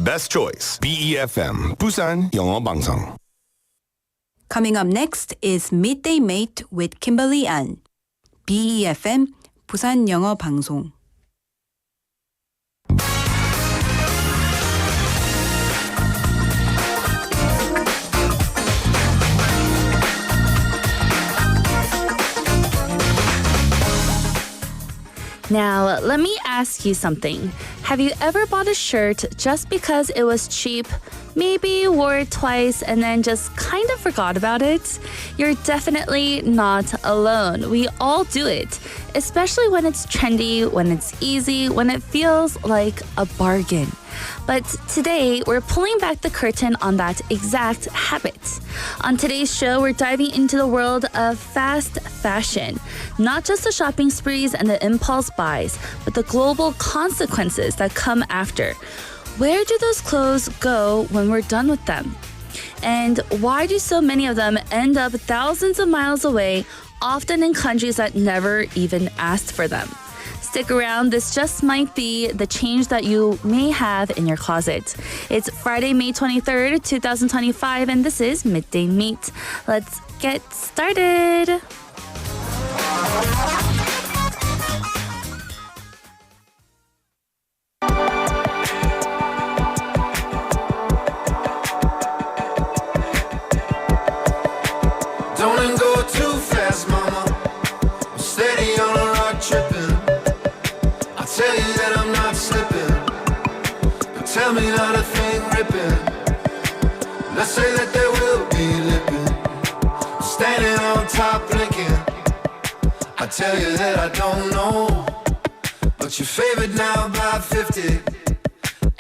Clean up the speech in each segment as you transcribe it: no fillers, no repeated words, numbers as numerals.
best choice. BEFM, 부산영어방송. Coming up next is Midday Mate with Kimberly An. BEFM, 부산영어방송. Now, let me ask you something. Have you ever bought a shirt just because it was cheap? Maybe wore it twice and then just kind of forgot about it? You're definitely not alone. We all do it, especially when it's trendy, when it's easy, when it feels like a bargain. But today, we're pulling back the curtain on that exact habit. On today's show, we're diving into the world of fast fashion. Not just the shopping sprees and the impulse buys, but the global consequences that come after. Where do those clothes go when we're done with them? And why do so many of them end up thousands of miles away, often in countries that never even asked for them? Stick around, this just might be the change that you may have in your closet. It's Friday, May 23rd, 2025, and this is Midday Mate. Let's get started. Don't go too fast, mama. I'm steady on a rock tripping. I tell you that I'm not slipping, but tell me not a thing ripping. Let's say that there will be lipping. I'm standing on top blinking. I tell you that I don't know, but you're favored now by 50,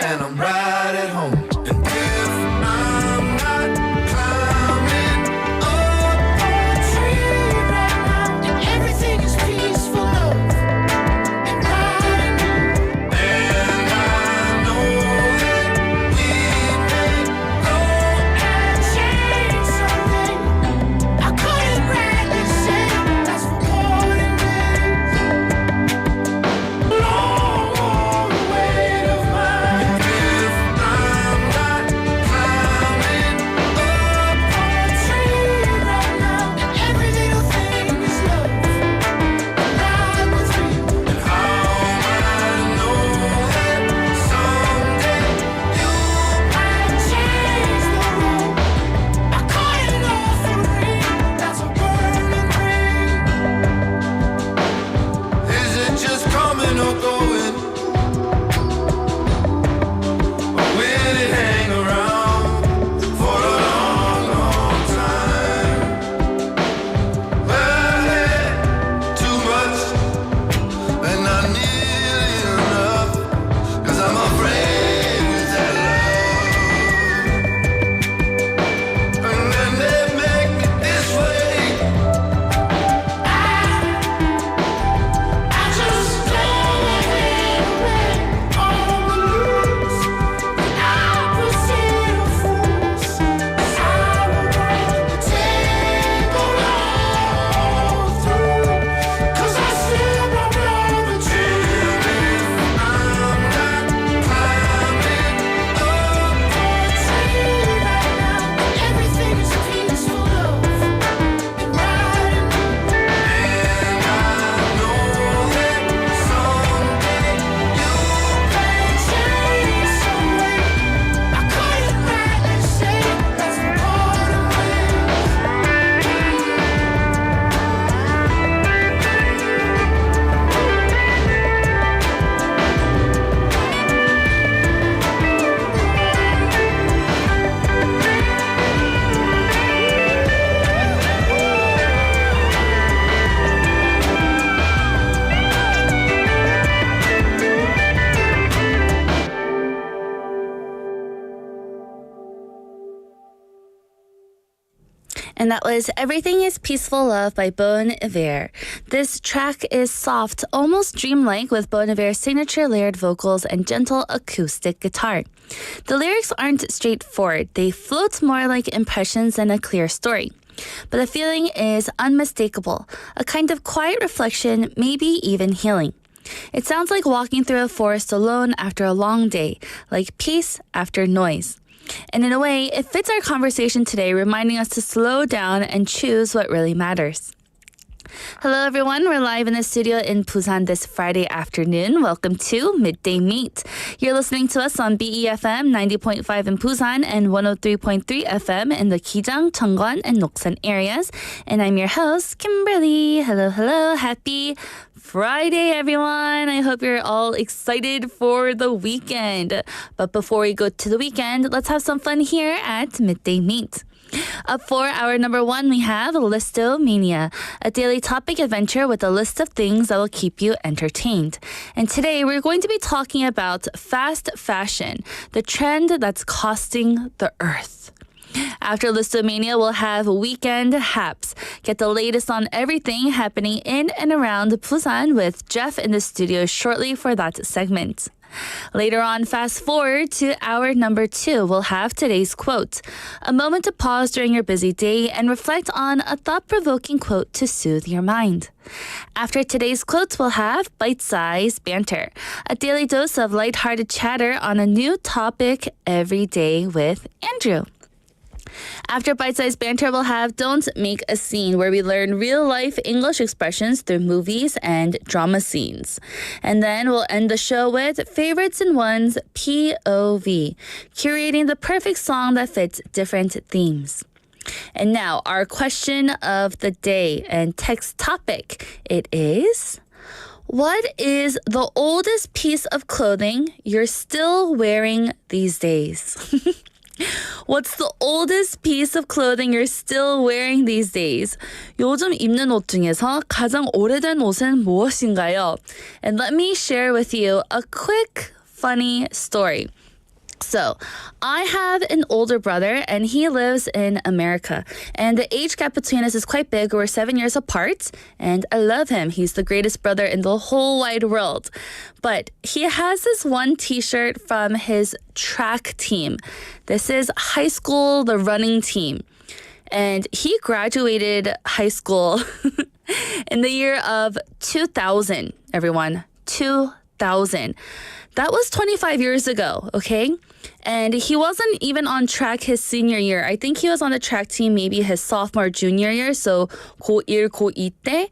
and I'm right at home. And if I'm not climbing up a tree right now, and everything is peaceful love and riding, and I know that we may go and change something, I couldn't rightly say that's for golden days. Long weight of mine. If I'm not climbing up a tree right now, and every little thing is love, and ride with me. And how I know that someday you might change the road. I caught it off a ring, that's a burning ring. Is it just coming or going? Or will it hang around for a long, long time? Well, I had too much and not nearly enough, 'cause I'm afraid it's that love. And then they make me this way. I just don't away all the looks and opposite of fools. I will ride the tangle all through, 'cause I still don't know the truth. If I'm not climbing up a tree right now, everything is peaceful love and riding, and I know that someday you may change some way. I couldn't rightly say that's the golden And that was Everything is Peaceful Love by Bon Iver. This track is soft, almost dreamlike, with Bon Iver's signature layered vocals and gentle acoustic guitar. The lyrics aren't straightforward. They float more like impressions than a clear story. But the feeling is unmistakable, a kind of quiet reflection, maybe even healing. It sounds like walking through a forest alone after a long day, like peace after noise. And in a way, it fits our conversation today, reminding us to slow down and choose what really matters. Hello, everyone. We're live in the studio in Busan this Friday afternoon. Welcome to Midday Mate. You're listening to us on BEFM 90.5 in Busan and 103.3 FM in the Gijang, Cheongwon, and Noksan areas. And I'm your host, Kimberly. Hello, hello. Happy Friday, everyone. I hope you're all excited for the weekend. But before we go to the weekend, let's have some fun here at Midday Mate. Up for our number one, we have Listomania, a daily topic adventure with a list of things that will keep you entertained. And today we're going to be talking about fast fashion, the trend that's costing the earth. After Listomania, we'll have Weekend Haps. Get the latest on everything happening in and around Busan with Jeff in the studio shortly for that segment. Later on, fast forward to hour number 2, we'll have today's quote. A moment to pause during your busy day and reflect on a thought-provoking quote to soothe your mind. After today's quotes, we'll have bite-sized banter, a daily dose of lighthearted chatter on a new topic every day with Andrew. After bite-sized banter, we'll have Don't Make a Scene, where we learn real-life English expressions through movies and drama scenes. And then we'll end the show with Favorites in One's POV, curating the perfect song that fits different themes. And now, our question of the day and text topic. It is, what is the oldest piece of clothing you're still wearing these days? What's the oldest piece of clothing you're still wearing these days? 요즘 입는 옷 중에서 가장 오래된 옷은 무엇인가요? And let me share with you a quick, funny story. So, I have an older brother and he lives in America. And the age gap between us is quite big. We're 7 years apart and I love him. He's the greatest brother in the whole wide world. But he has this one t-shirt from his track team. This is high school, the running team. And he graduated high school in the year of 2000, everyone. 2000. That was 25 years ago, okay? And he wasn't even on track his senior year. I think he was on the track team maybe his sophomore, junior year, so 고1, 고2 때.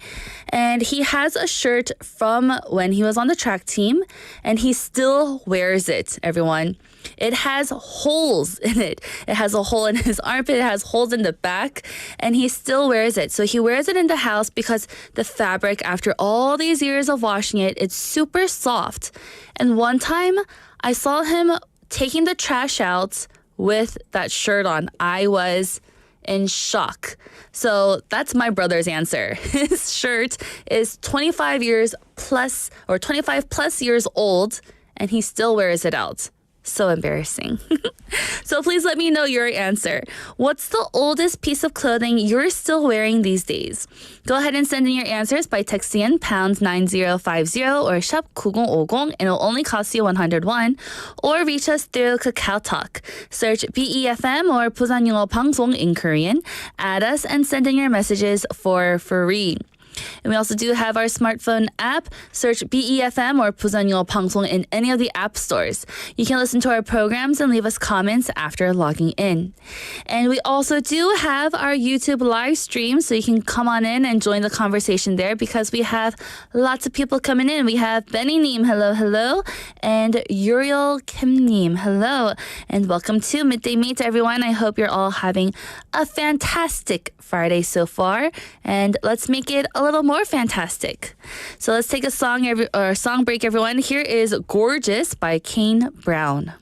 And he has a shirt from when he was on the track team, and he still wears it, everyone. It has holes in it. It has a hole in his armpit. It has holes in the back, and he still wears it. So he wears it in the house because the fabric, after all these years of washing it, it's super soft. And one time, I saw him taking the trash out with that shirt on. I was in shock. So that's my brother's answer. His shirt is 25 years plus, or 25 plus years old, and he still wears it out. So embarrassing. So please let me know your answer. What's the oldest piece of clothing you're still wearing these days? Go ahead and send in your answers by texting in #9050 or 샵 9050, and it'll only cost you 101. Or reach us through KakaoTalk. Search BEFM or 부산영어방송 in Korean. Add us and send in your messages for free. And we also do have our smartphone app. Search BEFM or 부산영어방송 in any of the app stores. You can listen to our programs and leave us comments after logging in. And we also do have our YouTube live stream, so you can come on in and join the conversation there because we have lots of people coming in. We have Benny Neem, hello, hello, and Uriel Kim Neem, hello. And welcome to Midday Mate, everyone. I hope you're all having a fantastic Friday so far, and let's make it a little more fantastic. So let's take a song break, everyone. Here is Gorgeous by Kane Brown.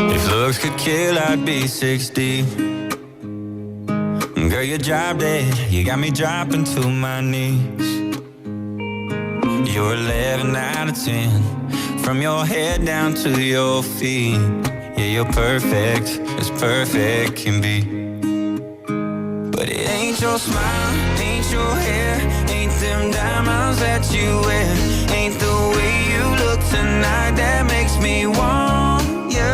If looks could kill, I'd be 60. Girl, you dropped it, you got me dropping to my knees. You're 11 out of 10, from your head down to your feet. Yeah, you're perfect, as perfect can be. But it ain't your smile, ain't your hair, ain't Ain't them diamonds that you wear. Ain't the way you look tonight that makes me want you.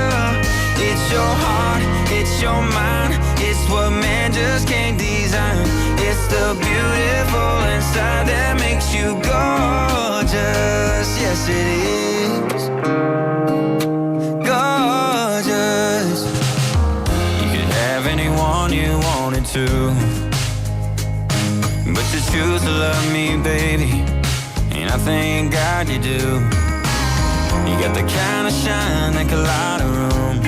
It's your heart, it's your mind, it's what man just can't design. It's the beautiful inside that makes you gorgeous. Yes, it is. Gorgeous. You could have anyone you wanted to, but you choose to love me, baby, and I thank God you do. You got the kind of shine that could light a room,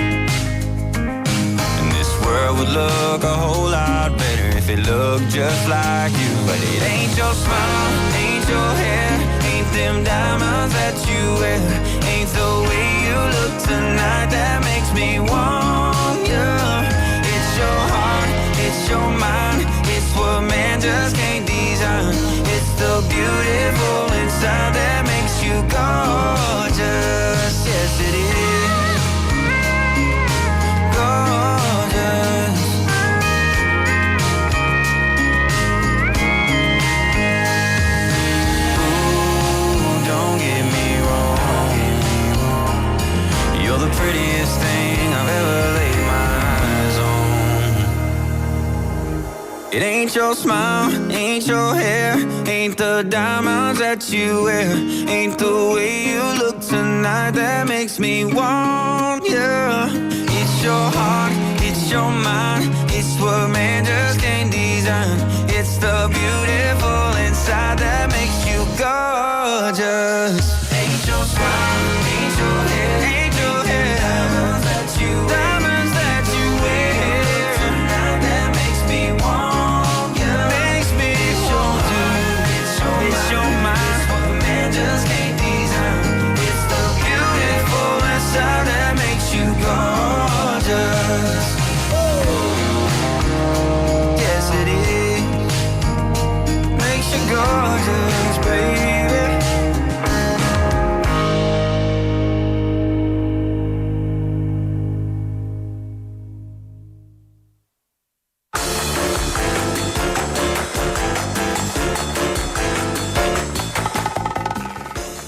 and this world would look a whole lot better if it looked just like you. But it ain't your smile, ain't your hair, ain't them diamonds that you wear, ain't the way you look tonight that makes me want you. It's your heart, it's your mind, it's what man just can't design. It's the beautiful inside that makes you gorgeous. Yes, it is. Gorgeous. Ooh, don't get me wrong. You're the prettiest thing I've ever laid my eyes on. It ain't your smile, ain't your hair, ain't the diamonds that you wear, ain't the way you look tonight that makes me want you. It's your heart, it's your mind, it's what man just can't design. It's the beautiful inside that makes you gorgeous. Ain't your smile, ain't your hair, ain't your hair, diamonds that you wear, tonight that makes me want you. Makes me want you. It's your mind, what man just can't design. It's the beautiful inside that makes you gorgeous. Yes, it is. Makes you gorgeous, baby.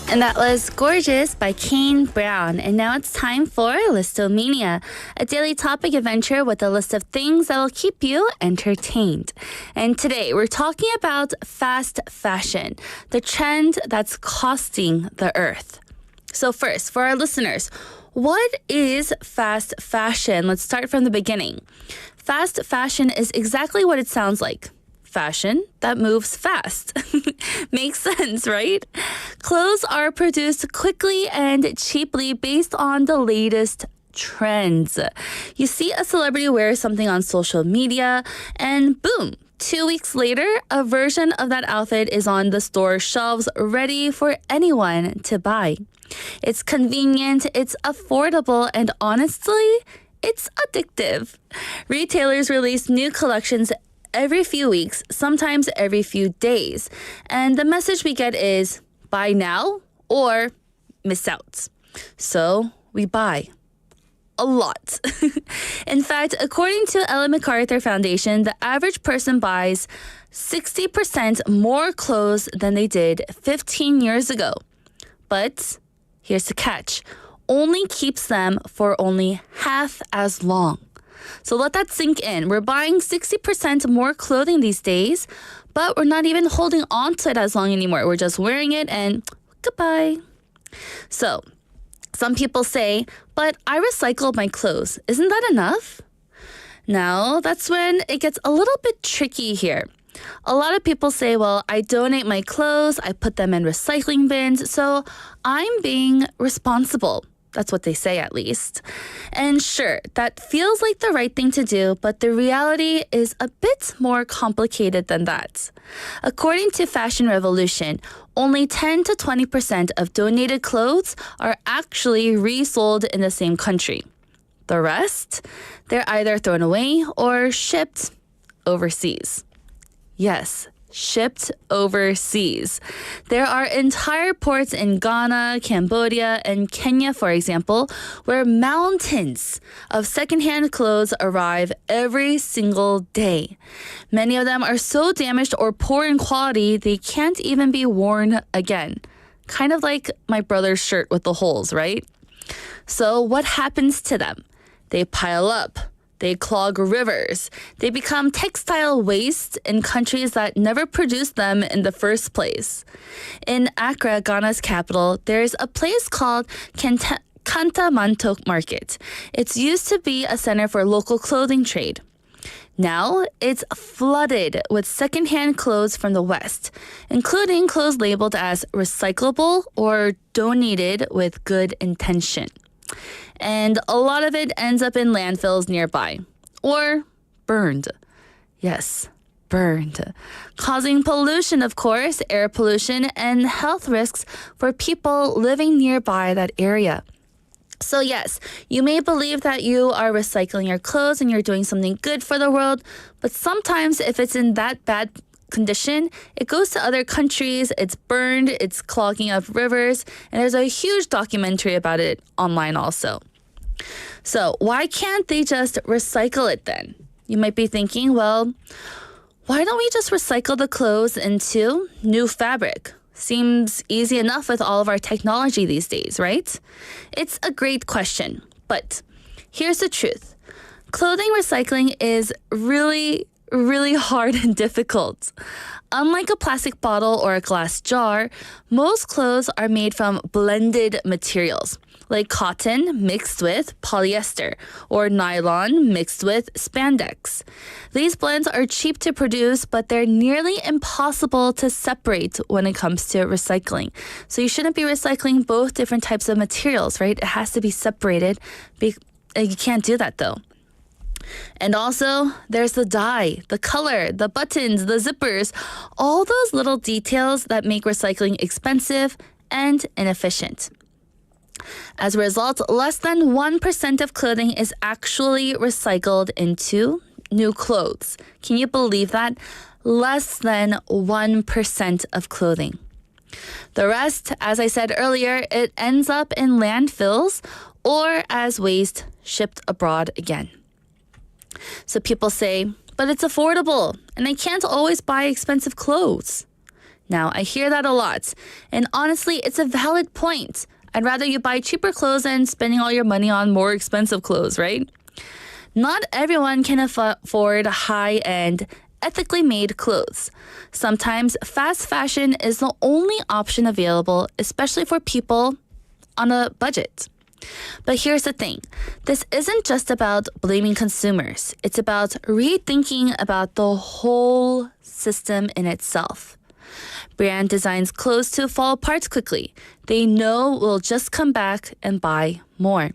And that was Gorgeous by Kane Brown. And now it's time for Listomania, a daily topic adventure with a list of things that will keep you entertained. And today we're talking about fast fashion, the trend that's costing the earth. So first, for our listeners, what is fast fashion? Let's start from the beginning. Fast fashion is exactly what it sounds like. Fashion that moves fast. Makes sense, right? Clothes are produced quickly and cheaply based on the latest trends. You see a celebrity wear something on social media and boom, 2 weeks later, a version of that outfit is on the store shelves ready for anyone to buy. It's convenient, it's affordable, and honestly, it's addictive. Retailers release new collections every few weeks, sometimes every few days. And the message we get is buy now or miss out. So we buy a lot. In fact, according to Ellen MacArthur Foundation, the average person buys 60% more clothes than they did 15 years ago. But here's the catch. Only keeps them for only half as long. So let that sink in. We're buying 60% more clothing these days, but we're not even holding on to it as long anymore. We're just wearing it and goodbye. So some people say, but I recycled my clothes. Isn't that enough? Now, that's when it gets a little bit tricky here. A lot of people say, well, I donate my clothes, I put them in recycling bins, so I'm being responsible. That's what they say, at least. And sure, that feels like the right thing to do, but the reality is a bit more complicated than that. According to Fashion Revolution, only 10 to 20% of donated clothes are actually resold in the same country. The rest, they're either thrown away or shipped overseas. Yes, shipped overseas. There are entire ports in Ghana, Cambodia, and Kenya, for example, where mountains of secondhand clothes arrive every single day. Many of them are so damaged or poor in quality, they can't even be worn again. Kind of like my brother's shirt with the holes, right? So what happens to them? They pile up. They clog rivers. They become textile waste in countries that never produced them in the first place. In Accra, Ghana's capital, there's a place called Kantamanto Market. It's used to be a center for local clothing trade. Now, it's flooded with secondhand clothes from the West, including clothes labeled as recyclable or donated with good intention. And a lot of it ends up in landfills nearby. Or burned. Yes, burned. Causing pollution, of course, air pollution, and health risks for people living nearby that area. So yes, you may believe that you are recycling your clothes and you're doing something good for the world, but sometimes if it's in that bad condition, it goes to other countries, it's burned, it's clogging up rivers, and there's a huge documentary about it online also. So why can't they just recycle it then? You might be thinking, well, why don't we just recycle the clothes into new fabric? Seems easy enough with all of our technology these days, right? It's a great question, but here's the truth. Clothing recycling is really hard and difficult. Unlike a plastic bottle or a glass jar, most clothes are made from blended materials, like cotton mixed with polyester or nylon mixed with spandex. These blends are cheap to produce, but they're nearly impossible to separate when it comes to recycling. So you shouldn't be recycling both different types of materials, right? It has to be separated. You can't do that though. And also, there's the dye, the color, the buttons, the zippers, all those little details that make recycling expensive and inefficient. As a result, less than 1% of clothing is actually recycled into new clothes. Can you believe that? Less than 1% of clothing. The rest, as I said earlier, it ends up in landfills or as waste shipped abroad again. So people say, but it's affordable and I can't always buy expensive clothes. Now, I hear that a lot. And honestly, it's a valid point. I'd rather you buy cheaper clothes than spending all your money on more expensive clothes, right? Not everyone can afford high-end, ethically made clothes. Sometimes fast fashion is the only option available, especially for people on a budget. But here's the thing. This isn't just about blaming consumers. It's about rethinking about the whole system in itself. Brand designs clothes to fall apart quickly. They know we'll just come back and buy more.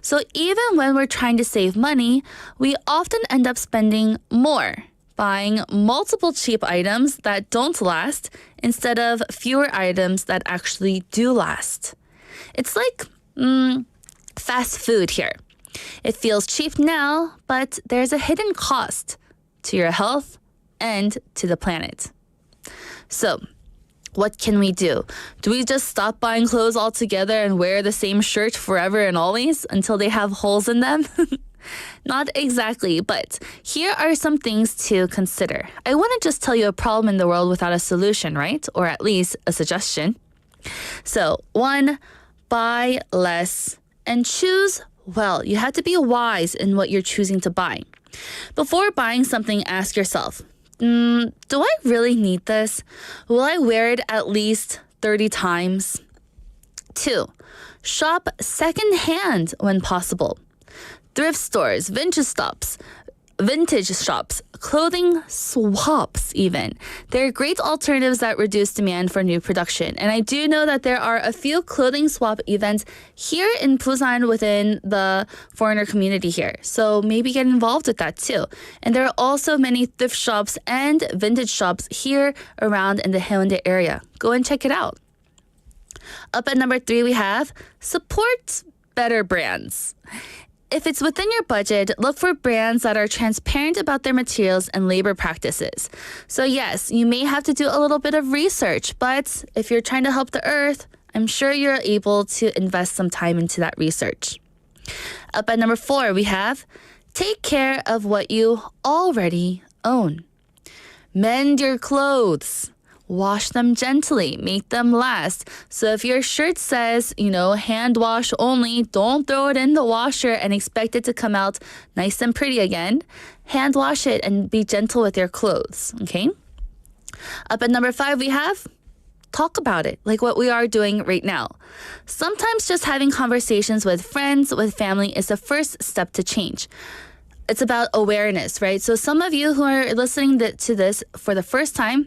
So even when we're trying to save money, we often end up spending more, buying multiple cheap items that don't last instead of fewer items that actually do last. It's like fast food here. It feels cheap now, but there's a hidden cost to your health and to the planet. So, what can we do? Do we just stop buying clothes altogether and wear the same shirt forever and always until they have holes in them? Not exactly, but here are some things to consider. I wouldn't just tell you a problem in the world without a solution, right? Or at least a suggestion. So, 1, buy less and choose well. You have to be wise in what you're choosing to buy. Before buying something, ask yourself, do I really need this? Will I wear it at least 30 times? 2, shop secondhand when possible. Thrift stores, vintage shops, clothing swaps even. They're great alternatives that reduce demand for new production. And I do know that there are a few clothing swap events here in Busan within the foreigner community here. So maybe get involved with that too. And there are also many thrift shops and vintage shops here around in the Haeundae area. Go and check it out. Up at number 3, we have support better brands. if it's within your budget, look for brands that are transparent about their materials and labor practices. So yes, you may have to do a little bit of research, but if you're trying to help the earth, I'm sure you're able to invest some time into that research. Up at number 4, we have take care of what you already own. Mend your clothes. Wash them gently. Make them last. So if your shirt says, hand wash only, don't throw it in the washer and expect it to come out nice and pretty again. Hand wash it and be gentle with your clothes, okay? Up at number 5, we have talk about it, like what we are doing right now. Sometimes just having conversations with friends, with family is the first step to change. It's about awareness, right? So some of you who are listening to this for the first time,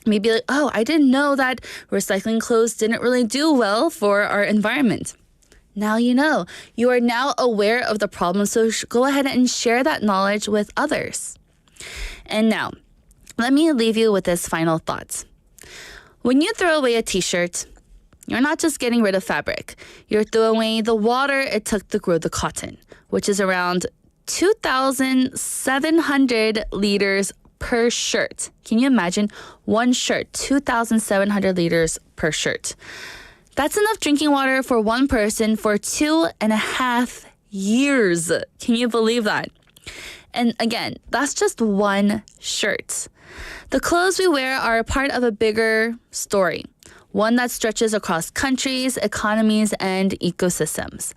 maybe like, oh, I didn't know that recycling clothes didn't really do well for our environment. Now you know. You are now aware of the problem, so go ahead and share that knowledge with others. And now, let me leave you with this final thought. When you throw away a t-shirt, you're not just getting rid of fabric. You're throwing away the water it took to grow the cotton, which is around 2,700 liters per shirt. Can you imagine? One shirt, 2,700 liters per shirt. That's enough drinking water for one person for 2.5 years. Can you believe that? And again, that's just one shirt. The clothes we wear are a part of a bigger story, one that stretches across countries, economies, and ecosystems.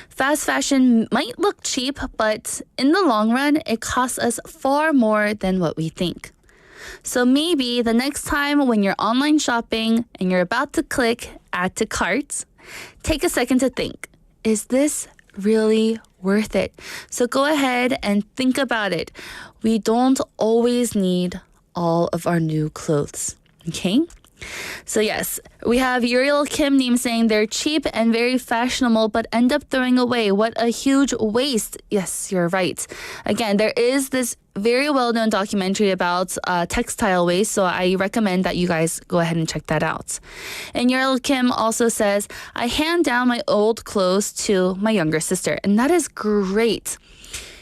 Fast fashion might look cheap, but in the long run, it costs us far more than what we think. So maybe the next time when you're online shopping and you're about to click add to cart, take a second to think, is this really worth it? So go ahead and think about it. We don't always need all of our new clothes, okay? So yes, we have Uriel Kim Neem saying they're cheap and very fashionable but end up throwing away. What a huge waste. Yes, you're right. Again, there is this very well-known documentary about textile waste, so I recommend that you guys go ahead and check that out. And Uriel Kim also says, I hand down my old clothes to my younger sister, and that is great.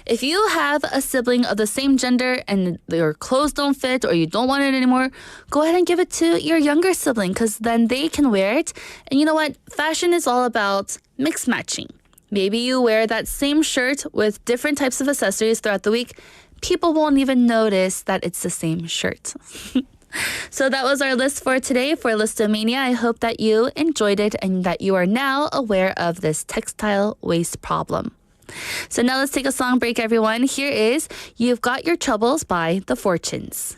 If you have a sibling of the same gender and your clothes don't fit or you don't want it anymore, go ahead and give it to your younger sibling because then they can wear it. And you know what? Fashion is all about mix matching. Maybe you wear that same shirt with different types of accessories throughout the week. People won't even notice that it's the same shirt. So that was our list for today for Listomania. I hope that you enjoyed it and that you are now aware of this textile waste problem. So now let's take a song break, everyone. Here is You've Got Your Troubles by The Fortunes.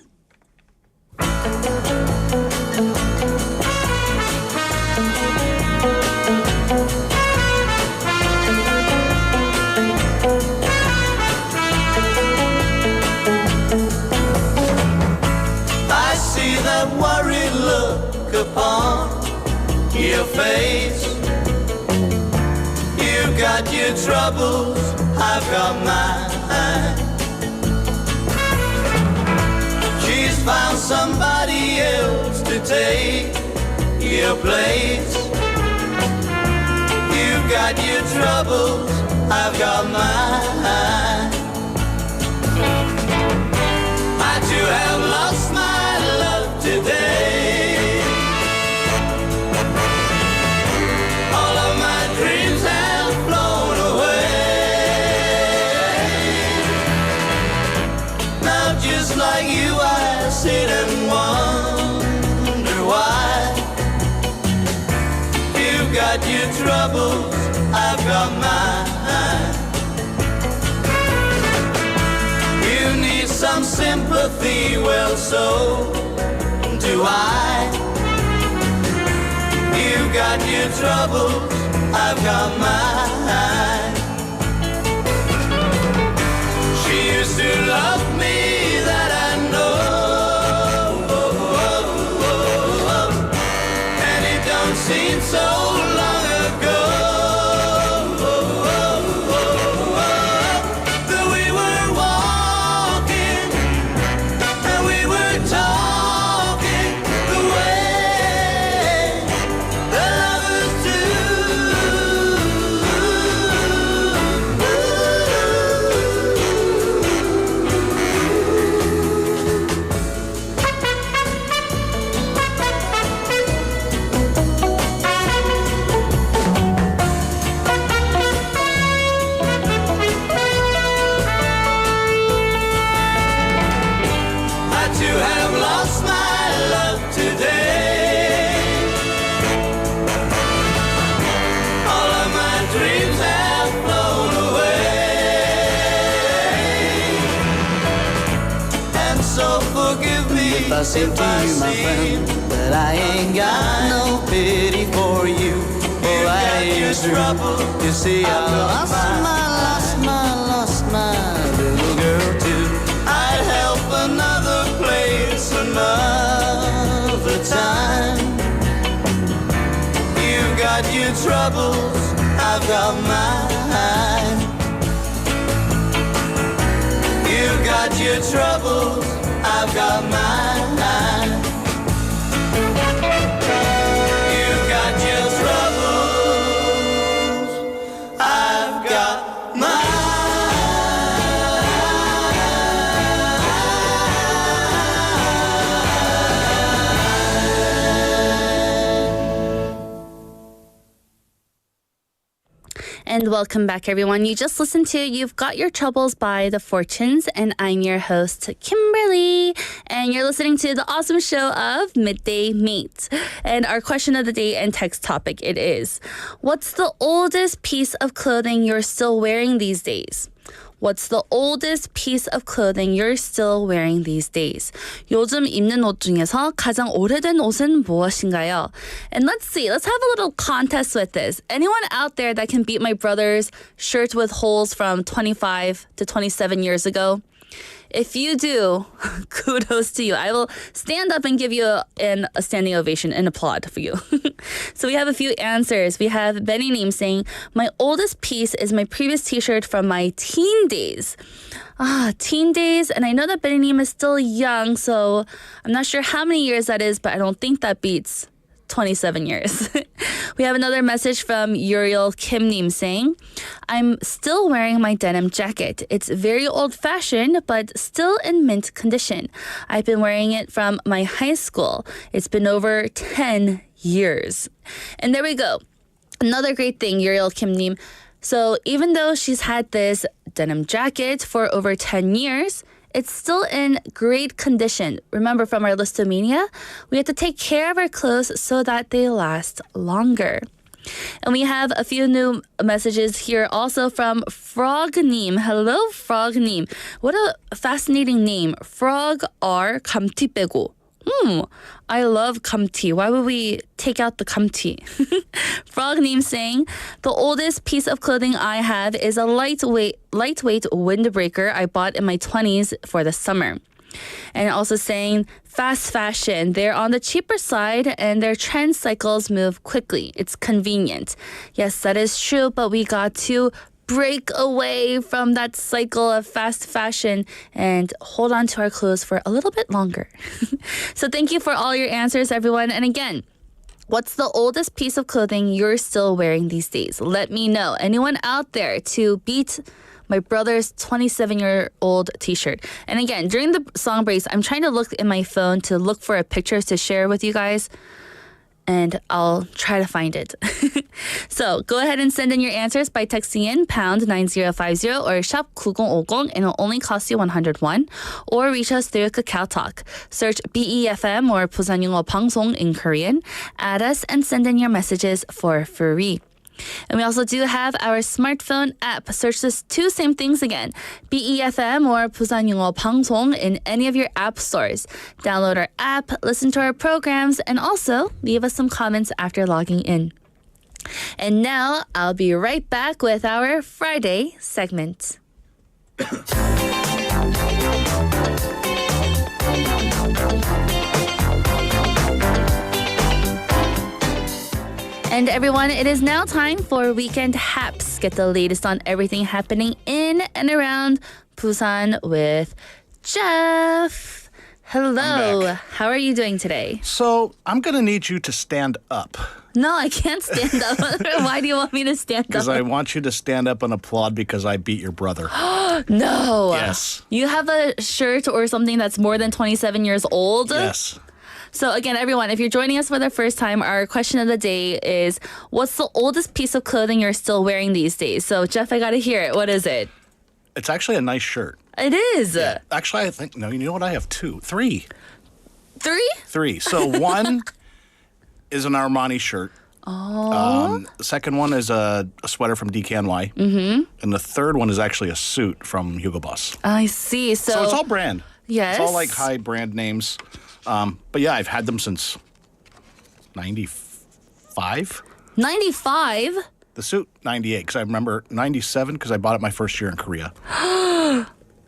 I see that worried look upon your face. You've got your troubles, I've got mine. She's found somebody else to take your place. You've got your troubles, I've got mine. I too have lost my love today. All of my dreams have flown away. Now just like you I sit and wonder why. You've got your troubles, I've got mine. You need some sympathy, well so do I. You've got your troubles, I've got mine. She used to love me, that I know. And it don't seem so long ago that we were walking and we were talking the way that lovers do. If I seem to you, my friend, that I ain't got no pity for you, or I ain't true. You see, I lost my little girl too. I'd help another place another time. You've got your troubles, I've got mine. You've got your troubles, I've got mine. You've got your troubles, I've got mine. And welcome back, everyone. You just listened to You've Got Your Troubles by The Fortunes, and I'm your host, Kimberly. And you're listening to the awesome show of Midday Mate. And our question of the day and text topic, it is, what's the oldest piece of clothing you're still wearing these days? What's the oldest piece of clothing you're still wearing these days? 요즘 입는 옷 중에서 가장 오래된 옷은 무엇인가요? And let's see, let's have a little contest with this. Anyone out there that can beat my brother's shirt with holes from 25 to 27 years ago? If you do, kudos to you. I will stand up and give you a standing ovation and applaud for you. So we have a few answers. We have Benny Neem saying, my oldest piece is my previous t-shirt from my teen days. Teen days. And I know that Benny Neem is still young, so I'm not sure how many years that is, but I don't think that beats 27 years. We have another message from Uriel Kim Nim saying, I'm still wearing my denim jacket. It's very old-fashioned, but still in mint condition. I've been wearing it from my high school. It's been over 10 years. And there we go. Another great thing, Uriel Kim Nim. So even though she's had this denim jacket for over 10 years, it's still in great condition. Remember from our Listomania, we have to take care of our clothes so that they last longer. And we have a few new messages here also from Frog Neem. Hello, Frog Neem. What a fascinating name. Frog R 감튀 빼고. I love kamti. Why would we take out the kamti? Frog Neem saying, the oldest piece of clothing I have is a lightweight windbreaker I bought in my 20s for the summer. And also saying, fast fashion. They're on the cheaper side and their trend cycles move quickly. It's convenient. Yes, that is true, but we got to break away from that cycle of fast fashion and hold on to our clothes for a little bit longer. So thank you for all your answers, everyone. And again, what's the oldest piece of clothing you're still wearing these days? Let me know. Anyone out there to beat my brother's 27-year-old t-shirt? And again, during the song breaks, I'm trying to look in my phone to look for a picture to share with you guys. And I'll try to find it. So go ahead and send in your answers by texting in pound 9050 or shop 9050 and it'll only cost you 101. Or reach us through Kakao Talk. Search BEFM or 부산영어방송 in Korean. Add us and send in your messages for free. And we also do have our smartphone app. Search these two same things again. BEFM or 부산영어방송 in any of your app stores. Download our app, listen to our programs, and also leave us some comments after logging in. And now I'll be right back with our Friday segment. And everyone, it is now time for Weekend Haps. Get the latest on everything happening in and around Busan with Jeff. Hello. How are you doing today? So I'm going to need you to stand up. No, I can't stand up. Why do you want me to stand up? Because I want you to stand up and applaud because I beat your brother. No. Yes. You have a shirt or something that's more than 27 years old? Yes. So again, everyone, if you're joining us for the first time, our question of the day is, what's the oldest piece of clothing you're still wearing these days? So Jeff, I got to hear it. What is it? It's actually a nice shirt. It is. Yeah. Actually, I think, no, you know what? I have three. Three? So one is an Armani shirt. Oh. The second one is a sweater from DKNY. Mm-hmm. And the third one is actually a suit from Hugo Boss. I see. So it's all brand. Yes. It's all like high brand names. But yeah, I've had them since 95. 95? The suit, 98, because I remember 97 because I bought it my first year in Korea.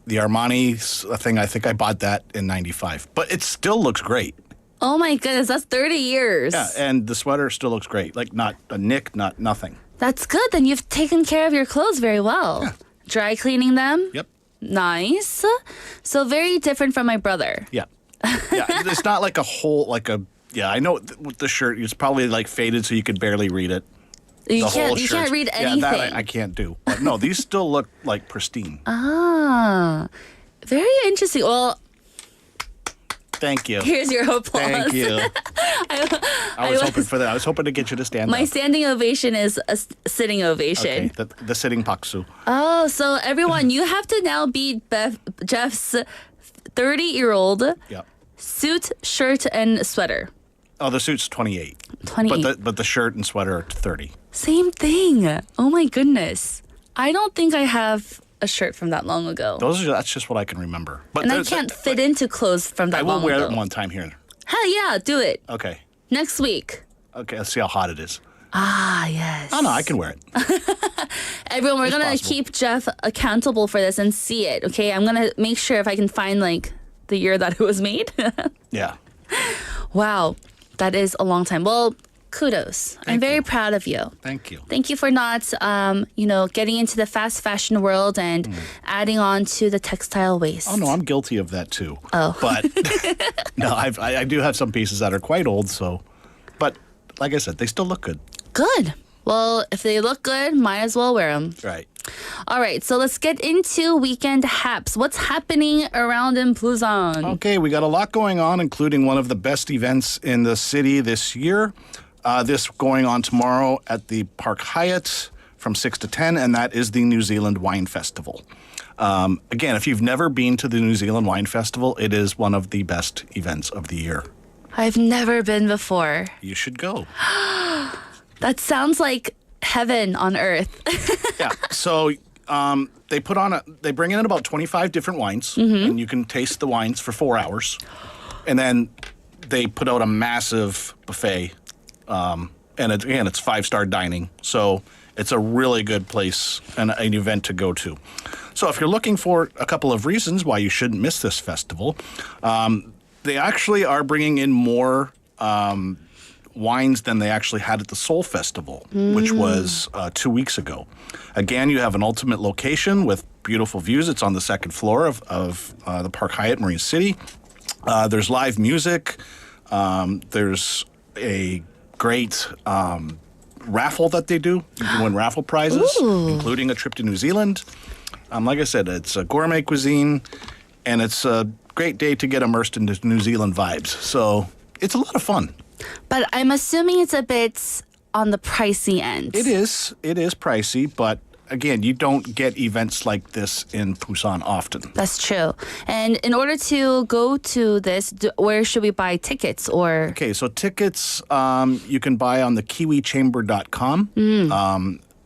The Armani thing, I think I bought that in 95. But it still looks great. Oh my goodness, that's 30 years. Yeah, and the sweater still looks great. Like, not a nick, not nothing. That's good. Then you've taken care of your clothes very well. Yeah. Dry cleaning them? Yep. Nice. So very different from my brother. Yeah. Yeah, it's not like a whole, I know with the shirt, it's probably like faded so you could barely read it. You The whole can't shirt. read anything. Yeah, that I can't do. But no, these still look like pristine. Ah, very interesting. Well, Thank you. here's your applause. Thank you. I was hoping for that. I was hoping to get you to stand My up. standing ovation is a sitting ovation. Okay, the sitting paksu. Oh, so everyone, you have to now beat Jeff's 30-year-old Yep. suit, shirt, and sweater. Oh, the suit's 28. 28. But the shirt and sweater are 30. Same thing. Oh my goodness. I don't think I have a shirt from that long ago. That's just what I can remember. But And I can't fit into clothes from that I long will wear ago. it one time here. Hell yeah, do it. Okay. Next week. Okay, let's see how hot it is. Ah, yes. Oh, no, I can wear it. Everyone, we're going to possible. keep Jeff accountable for this and see it, okay? I'm going to make sure if I can find, the year that it was made. Yeah. Wow, that is a long time. Well, kudos. I'm very proud of you. Thank you. Thank you for not, getting into the fast fashion world and adding on to the textile waste. Oh, no, I'm guilty of that too. Oh. But, no, I do have some pieces that are quite old, so. But, like I said, they still look good. Good. Well, if they look good, might as well wear them. Right. All right, so let's get into weekend haps. What's happening around in Busan? Okay, we got a lot going on, including one of the best events in the city this year. This going on tomorrow at the Park Hyatt from 6 to 10, and that is the New Zealand Wine Festival. Again, if you've never been to the New Zealand Wine Festival, it is one of the best events of the year. I've never been before. You should go. That sounds like heaven on earth. Yeah, so they bring in about 25 different wines, and you can taste the wines for 4 hours. And then they put out a massive buffet. And it's 5-star dining. So it's a really good place and an event to go to. So if you're looking for a couple of reasons why you shouldn't miss this festival, they actually are bringing in more wines than they actually had at the Seoul Festival, which was 2 weeks ago. Again, you have an ultimate location with beautiful views. It's on the second floor of the Park Hyatt Marine City. There's live music. There's a great raffle that they do. You can win raffle prizes, including a trip to New Zealand. Like I said, it's a gourmet cuisine, and it's a great day to get immersed into New Zealand vibes. So it's a lot of fun. But I'm assuming it's a bit on the pricey end. It is pricey, but again, you don't get events like this in Busan often. That's true. And in order to go to this, where should we buy tickets or? Okay, so tickets you can buy on the kiwichamber.com.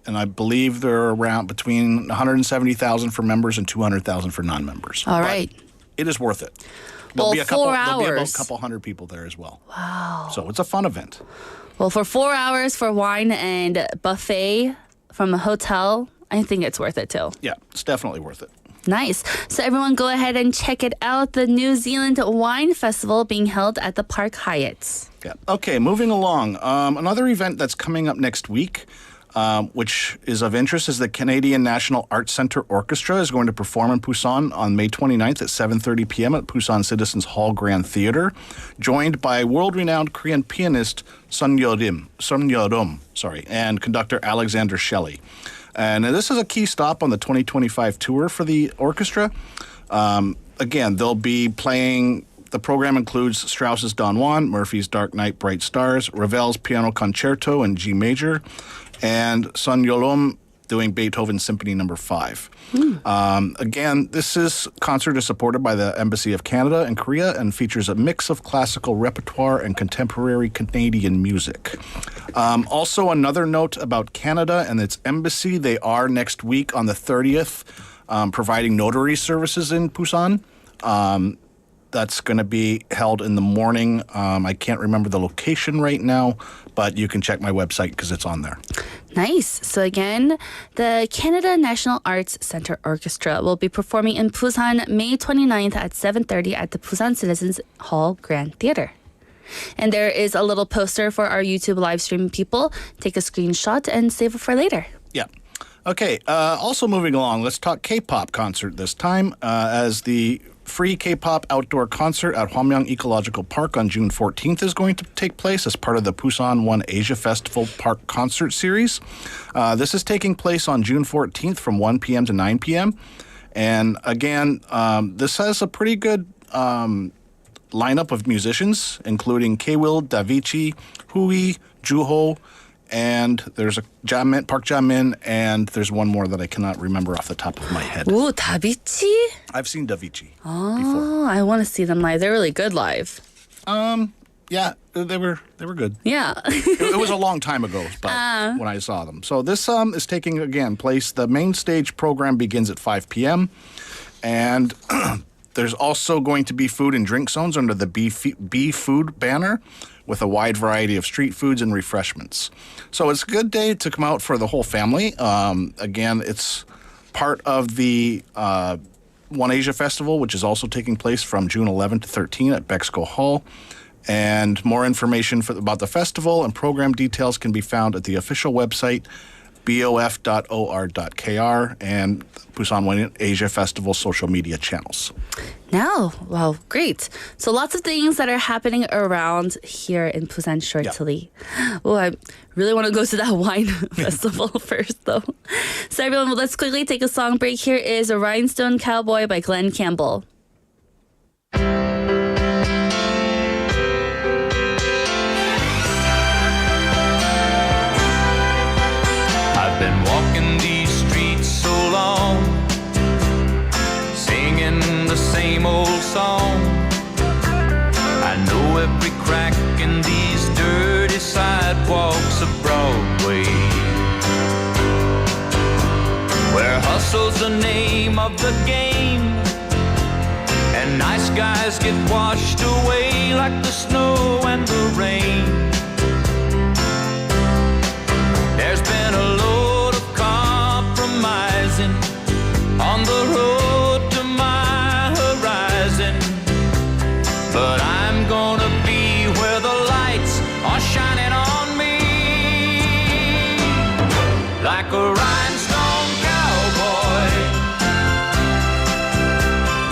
And I believe they're around between 170,000 for members and 200,000 for non-members. All But right. it is worth it. Well, There'll be 4 about hours. a couple hundred people there as well. Wow. So it's a fun event. Well, for 4 hours for wine and buffet from a hotel, I think it's worth it too. Yeah, it's definitely worth it. Nice. So everyone go ahead and check it out. The New Zealand Wine Festival being held at the Park Hyatt. Yeah. Okay, moving along. Another event that's coming up next week, which is of interest, is the Canadian National Arts Centre Orchestra is going to perform in Busan on May 29th at 7:30 p.m. at Busan Citizens Hall Grand Theatre, joined by world-renowned Korean pianist Sun Yeorim, and conductor Alexander Shelley. And this is a key stop on the 2025 tour for the orchestra. Again, they'll be playing. The program includes Strauss's Don Juan, Murphy's Dark Knight, Bright Stars, Ravel's Piano Concerto in G major, and Sun Yeorim doing Beethoven's Symphony No. 5. Again, this concert is supported by the Embassy of Canada in Korea and features a mix of classical repertoire and contemporary Canadian music. Also, another note about Canada and its embassy, they are next week on the 30th providing notary services in Busan. That's going to be held in the morning. I can't remember the location right now, but you can check my website because it's on there. Nice. So again, the Canada National Arts Centre Orchestra will be performing in Busan May 29th at 7:30 at the Busan Citizens Hall Grand Theatre. And there is a little poster for our YouTube live stream people. Take a screenshot and save it for later. Yeah. Okay. Also moving along, let's talk K-pop concert this time as the free K-pop outdoor concert at Hwamyeong Ecological Park on June 14th is going to take place as part of the Busan One Asia Festival Park Concert Series. This is taking place on June 14th from 1 p.m. to 9 p.m. And again, this has a pretty good lineup of musicians, including K-Will, Davichi, Hui, Juho, and there's a Park Jamin, and there's one more that I cannot remember off the top of my head. Ooh, Davichi? I've seen Davichi before. Oh, I want to see them live. They're really good live. Yeah, they were good. Yeah. It was a long time ago, but when I saw them. So this is taking again place. The main stage program begins at 5 p.m. and there's also going to be food and drink zones under the B Food banner, with a wide variety of street foods and refreshments. So it's a good day to come out for the whole family. Again, it's part of the One Asia Festival, which is also taking place from June 11 to 13 at Bexco Hall. And more information about the festival and program details can be found at the official website, bof.or.kr, and Busan One Asia Festival social media channels. Now, wow, great. So lots of things that are happening around here in Busan shortly. Yeah. Oh, I really want to go to that wine festival first, though. So everyone, let's quickly take a song break. Here is A Rhinestone Cowboy by Glenn Campbell. I've been walking these streets so long, singing the same old song. I know every crack in these dirty sidewalks of Broadway, where hustle's the name of the game, and nice guys get washed away like the snow and the rain. There's been a load of compromising on the road to my horizon, but I'm gonna be where the lights are shining on me, like a rhinestone cowboy,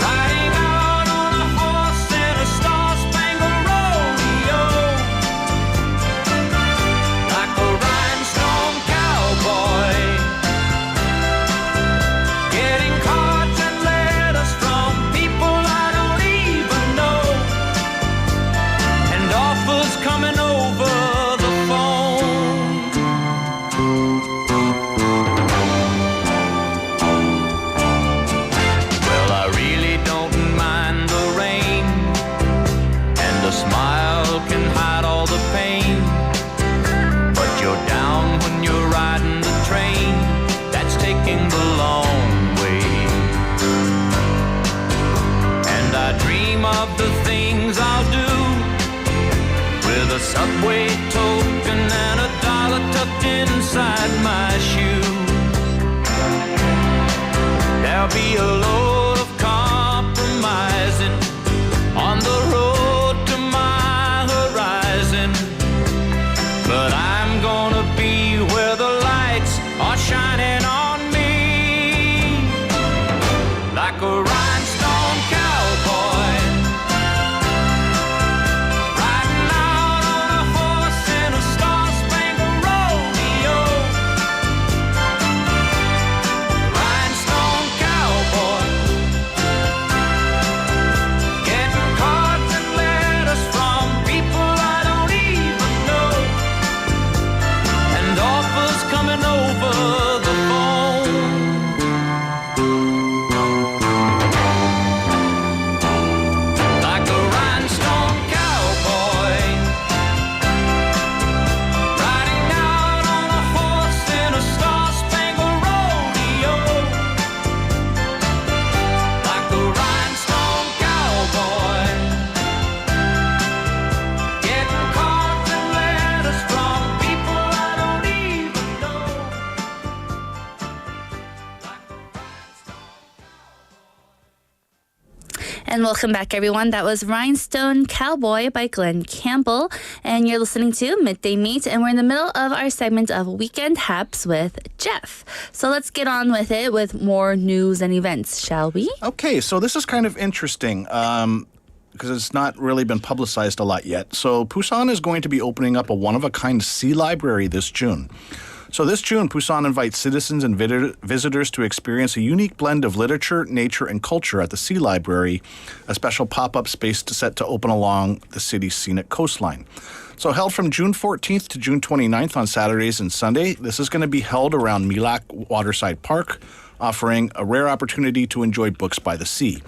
riding out on a horse in a star-spangled rodeo, like a rhinestone cowboy, getting cards and letters from people I don't even know, and offers coming over the phone. Well, I really don't mind the rain, and a smile can hide all the pain, but you're down when you're riding the train that's taking the long way. And I dream of the things I'll do with a subway token and $1 tucked inside my shoe. There'll be a load of compromising on the road to my horizon, but I'm gonna be where the lights are shining on me, like a rhinestone cowboy, riding out on a horse in a star-spangled rodeo, rhinestone cowboy, And welcome back, everyone. That was Rhinestone Cowboy by Glenn Campbell. And you're listening to Midday Mate, and we're in the middle of our segment of Weekend Haps with Jeff. So let's get on with it with more news and events, shall we? Okay, so this is kind of interesting because it's not really been publicized a lot yet. So Busan is going to be opening up a one-of-a-kind sea library this June. So this June, Busan invites citizens and visitors to experience a unique blend of literature, nature, and culture at the Sea Library, a special pop-up space set to open along the city's scenic coastline. So held from June 14th to June 29th on Saturdays and Sunday, this is going to be held around Milak Waterside Park, offering a rare opportunity to enjoy books by the sea.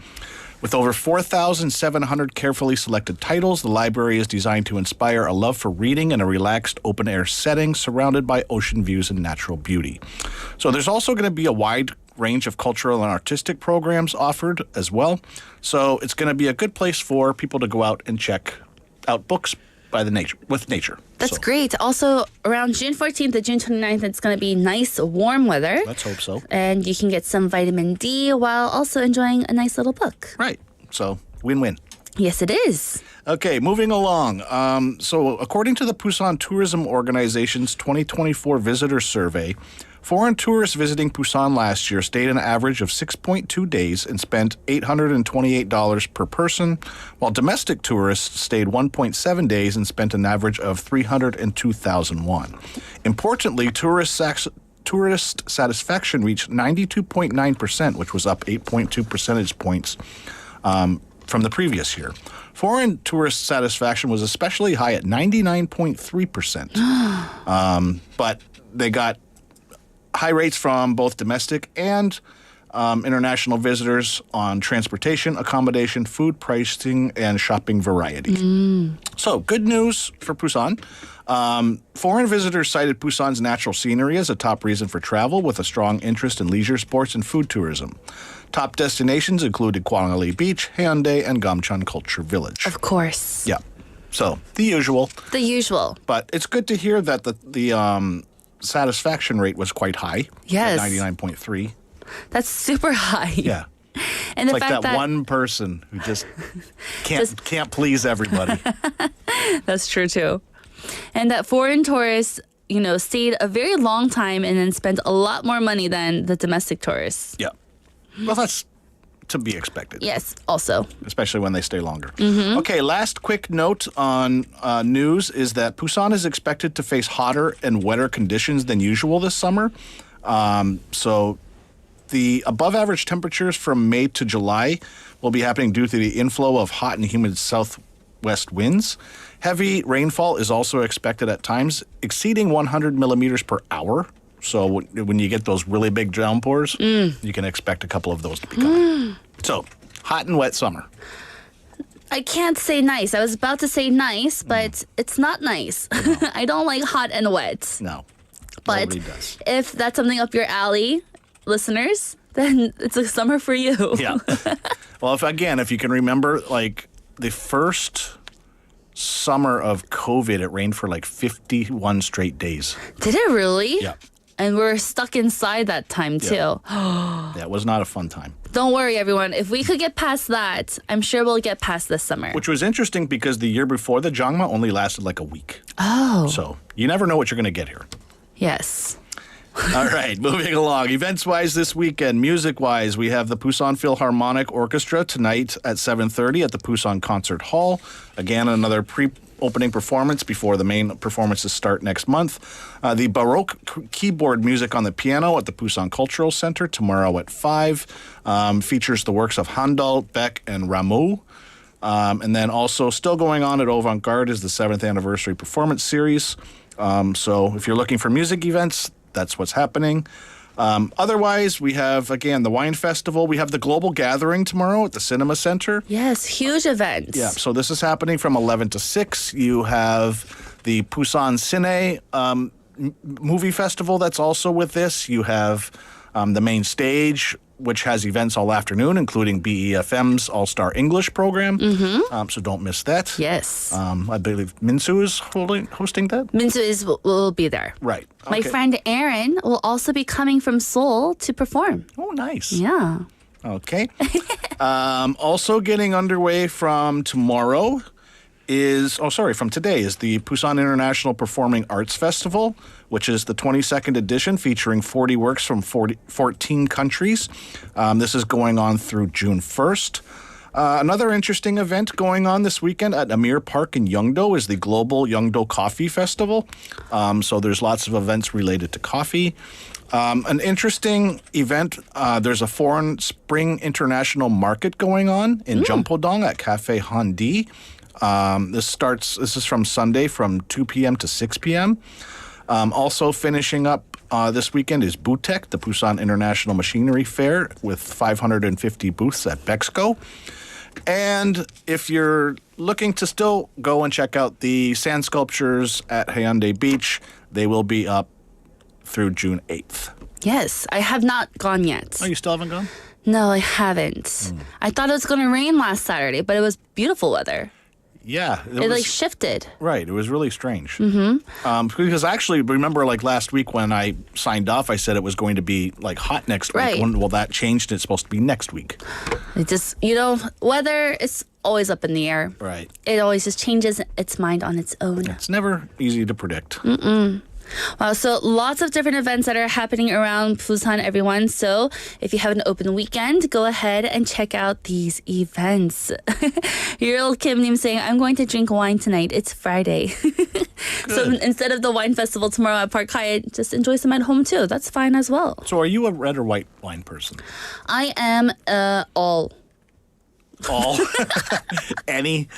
With over 4,700 carefully selected titles, the library is designed to inspire a love for reading in a relaxed open-air setting surrounded by ocean views and natural beauty. So there's also going to be a wide range of cultural and artistic programs offered as well. So it's going to be a good place for people to go out and check out books by the nature with nature. That's great. Also, around June 14th to June 29th, it's going to be nice, warm weather. Let's hope so. And you can get some vitamin D while also enjoying a nice little book. Right. So, win-win. Yes, it is. Okay, moving along. So, according to the Busan Tourism Organization's 2024 visitor survey, foreign tourists visiting Busan last year stayed an average of 6.2 days and spent $828 per person, while domestic tourists stayed 1.7 days and spent an average of 302,000 won. Importantly, tourist satisfaction reached 92.9%, which was up 8.2 percentage points from the previous year. Foreign tourist satisfaction was especially high at 99.3%. But they got high rates from both domestic and international visitors on transportation, accommodation, food pricing, and shopping variety. So, good news for Busan. Foreign visitors cited Busan's natural scenery as a top reason for travel, with a strong interest in leisure sports and food tourism. Top destinations included Kwangali Beach, Haeundae, and Gamcheon Culture Village. Of course. Yeah. So, the usual. The usual. But it's good to hear that the satisfaction rate was quite high. Yes. 99.3. That's super high. Yeah. And It's the like fact that one person who just can't please everybody. That's true too. And that foreign tourists, stayed a very long time and then spent a lot more money than the domestic tourists. Yeah. Well, that's to be expected. Yes, also. Especially when they stay longer. Okay, last quick note on news is that Busan is expected to face hotter and wetter conditions than usual this summer. So the above-average temperatures from May to July will be happening due to the inflow of hot and humid southwest winds. Heavy rainfall is also expected at times, exceeding 100 millimeters per hour. So when you get those really big downpours, you can expect a couple of those to be coming. So, hot and wet summer. I can't say nice. I was about to say nice, but it's not nice. No. I don't like hot and wet. No, but nobody does. If that's something up your alley, listeners, then it's a summer for you. Yeah. Well, if you can remember, like the first summer of COVID, it rained for like 51 straight days. Did it really? Yeah. And we're stuck inside that time too. Yeah, it was not a fun time. Don't worry, everyone. If we could get past that, I'm sure we'll get past this summer. Which was interesting because the year before, the Jangma only lasted like a week. Oh. So you never know what you're going to get here. Yes. All right, moving along. Events-wise this weekend, music-wise, we have the Busan Philharmonic Orchestra tonight at 7:30 at the Busan Concert Hall. Again, another opening performance before the main performances start next month. The Baroque keyboard music on the piano at the Busan Cultural Center tomorrow at 5 features the works of Handel, Beck, and Rameau. And then also still going on at Avant Garde is the 7th anniversary performance series. So if you're looking for music events, that's what's happening. Otherwise, we have, again, the Wine Festival. We have the Global Gathering tomorrow at the Cinema Center. Yes, huge event. Yeah, so this is happening from 11 to 6. You have the Busan Cine Movie Festival that's also with this. You have the main stage, which has events all afternoon, including BEFM's All-Star English program. So don't miss that. Yes. I believe Minsu is hosting that. Minsu will be there. Right. My Okay. friend Aaron will also be coming from Seoul to perform. Oh, nice. Yeah. Okay. Also getting underway from tomorrow from today is the Busan International Performing Arts Festival, which is the 22nd edition featuring 40 works from 14 countries. This is going on through June 1st. Another interesting event going on this weekend at Amir Park in Yeongdo is the Global Yeongdo Coffee Festival. So there's lots of events related to coffee. An interesting event, there's a foreign spring international market going on in Jeonpo-dong at Cafe Handi. This is from Sunday from 2 p.m. to 6 p.m. Also finishing up this weekend is Butek, the Busan International Machinery Fair, with 550 booths at Bexco. And if you're looking to still go and check out the sand sculptures at Haeundae Beach, they will be up through June 8th. Yes, I have not gone yet. Oh, you still haven't gone? No, I haven't. I thought it was going to rain last Saturday, but it was beautiful weather. Yeah. It like shifted. Right. It was really strange. Mm-hmm. Because actually, remember like last week when I signed off, I said it was going to be like hot next week. Right. Well, that changed. It's supposed to be next week. It just, weather is always up in the air. Right. It always just changes its mind on its own. It's never easy to predict. Wow, so lots of different events that are happening around Busan, everyone. So if you have an open weekend, go ahead and check out these events. Yul Kim-nim saying, I'm going to drink wine tonight. It's Friday. So instead of the wine festival tomorrow at Park Hyatt, just enjoy some at home too. That's fine as well. So are you a red or white wine person? I am all. All? Any?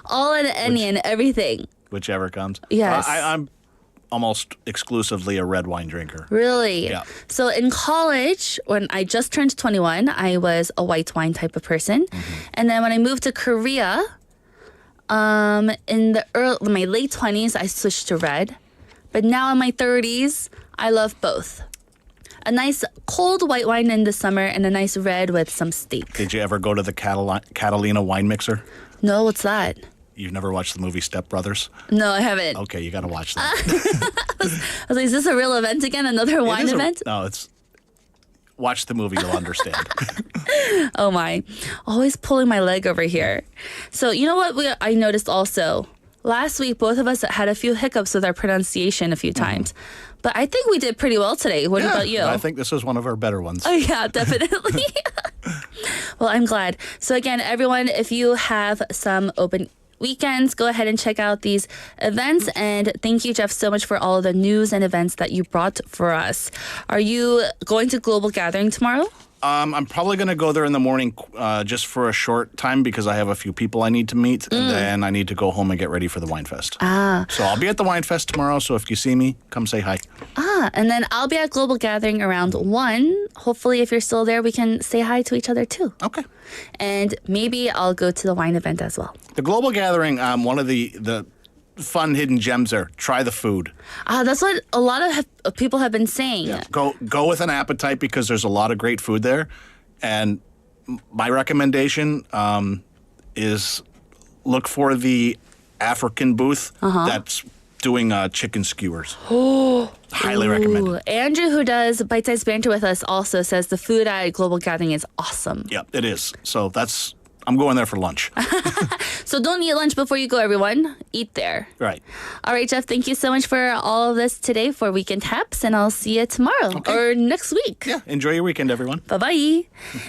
All and any and everything. Whichever comes. Yes. I'm almost exclusively a red wine drinker. Really? Yeah. So in college, when I just turned 21, I was a white wine type of person. And then when I moved to Korea, in my late 20s, I switched to red. But now in my 30s, I love both. A nice cold white wine in the summer and a nice red with some steak. Did you ever go to the Catalina wine mixer? No, what's that? You've never watched the movie Step Brothers? No, I haven't. Okay, you got to watch that. I was like, is this a real event again? Another wine event? No, it's... Watch the movie, you'll understand. Oh my. Always pulling my leg over here. So you know what I noticed also? Last week, both of us had a few hiccups with our pronunciation a few times. But I think we did pretty well today. What about you? I think this is one of our better ones. Oh, yeah, definitely. Well, I'm glad. So again, everyone, if you have some open weekends, go ahead and check out these events. And thank you, Jeff, so much for all of the news and events that you brought for us. Are you going to Global Gathering tomorrow? I'm probably going to go there in the morning just for a short time because I have a few people I need to meet, and then I need to go home and get ready for the Wine Fest. So I'll be at the Wine Fest tomorrow, so if you see me, come say hi. And then I'll be at Global Gathering around 1. Hopefully, if you're still there, we can say hi to each other too. Okay. And maybe I'll go to the wine event as well. The Global Gathering, one of the fun hidden gems there. Try the food. That's what a lot of people have been saying. Yeah. Go with an appetite because there's a lot of great food there. And my recommendation is look for the African booth that's doing chicken skewers. Highly recommended. Andrew, who does Bite Size Banter with us, also says the food at Global Gathering is awesome. Yeah, it is. So I'm going there for lunch. So don't eat lunch before you go, everyone. Eat there. Right. All right, Jeff, thank you so much for all of this today for Weekend Taps, and I'll see you tomorrow or next week. Yeah, enjoy your weekend, everyone. Bye-bye.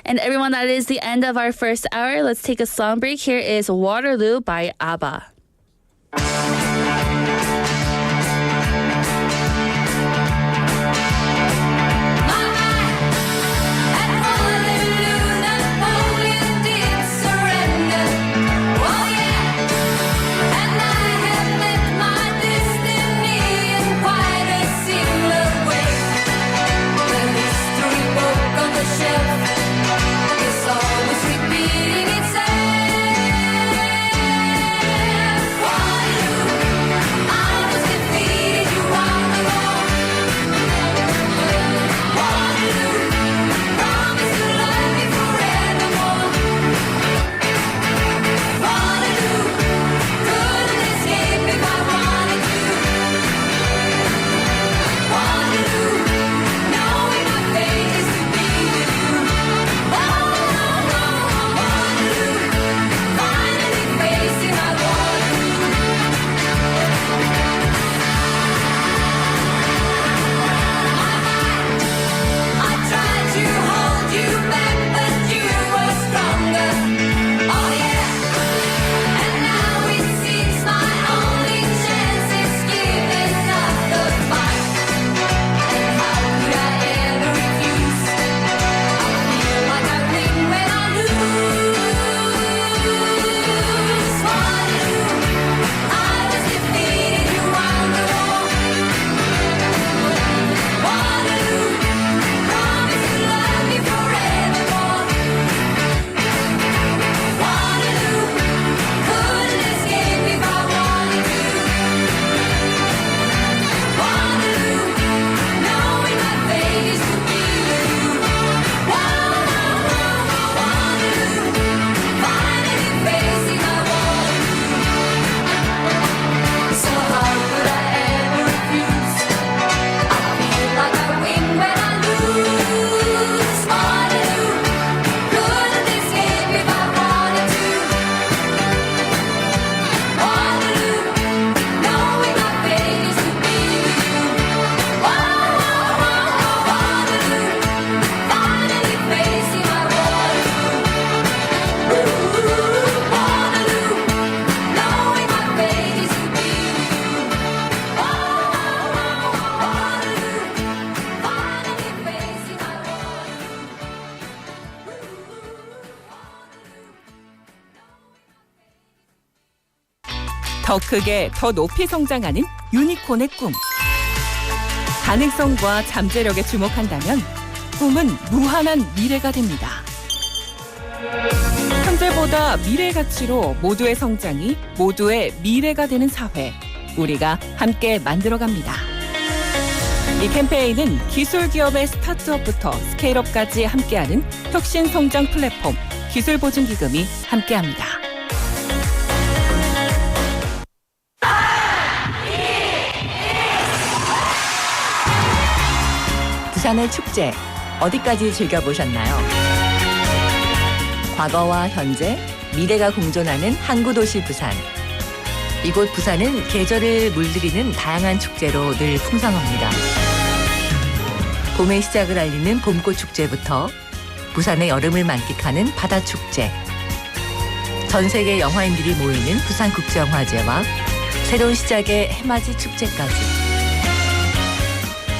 And everyone, that is the end of our first hour. Let's take a song break. Here is Waterloo by ABBA. It's always repeating itself. 더 크게, 더 높이 성장하는 유니콘의 꿈. 가능성과 잠재력에 주목한다면 꿈은 무한한 미래가 됩니다. 현재보다 미래 가치로 모두의 성장이 모두의 미래가 되는 사회, 우리가 함께 만들어갑니다. 이 캠페인은 기술 기업의 스타트업부터 스케일업까지 함께하는 혁신 성장 플랫폼 기술보증기금이 함께합니다. 부산의 축제 어디까지 즐겨보셨나요? 과거와 현재, 미래가 공존하는 항구도시 부산. 이곳 부산은 계절을 물들이는 다양한 축제로 늘 풍성합니다. 봄의 시작을 알리는 봄꽃 축제부터 부산의 여름을 만끽하는 바다 축제, 전 세계 영화인들이 모이는 부산국제영화제와 새로운 시작의 해맞이 축제까지.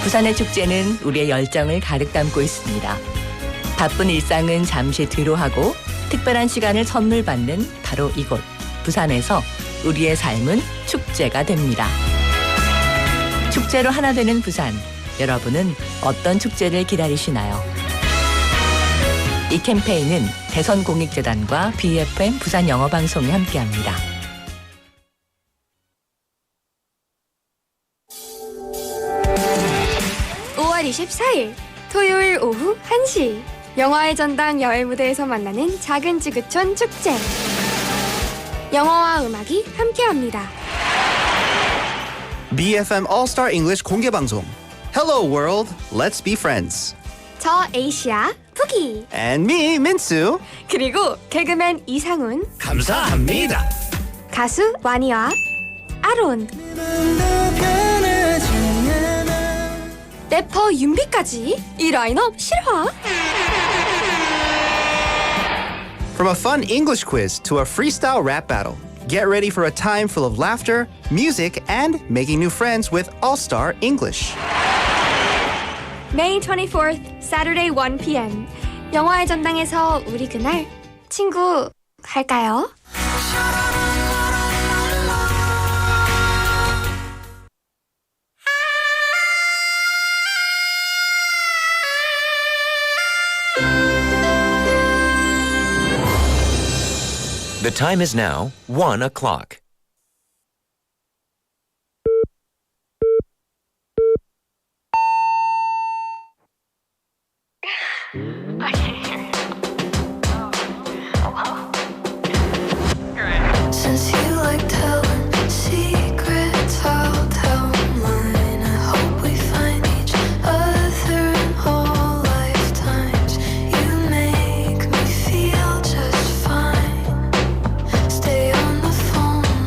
부산의 축제는 우리의 열정을 가득 담고 있습니다. 바쁜 일상은 잠시 뒤로 하고 특별한 시간을 선물 받는 바로 이곳 부산에서 우리의 삶은 축제가 됩니다. 축제로 하나 되는 부산, 여러분은 어떤 축제를 기다리시나요? 이 캠페인은 대선공익재단과 BFM 부산영어방송이 함께합니다. 5월 24일 토요일 오후 1시 영화의 전당 야외 무대에서 만나는 작은 지구촌 축제. 영어와 음악이 함께합니다. BFM All-Star English 공개 방송. Hello world, let's be friends. 저 에이시아 푸기 And me, 민수. 그리고 개그맨 이상훈, 감사합니다. 가수 와니와 아론, 래퍼 윤비까지 이 라인업 실화. From a fun English quiz to a freestyle rap battle, get ready for a time full of laughter, music, and making new friends with All-Star English. May 24th, Saturday 1 p.m. 영화의 전당에서 우리 그날 친구 할까요? The time is now 1 o'clock. Since you like telling secrets, I'll tell mine. I hope we find each other in all lifetimes. You make me feel just fine. Stay on the phone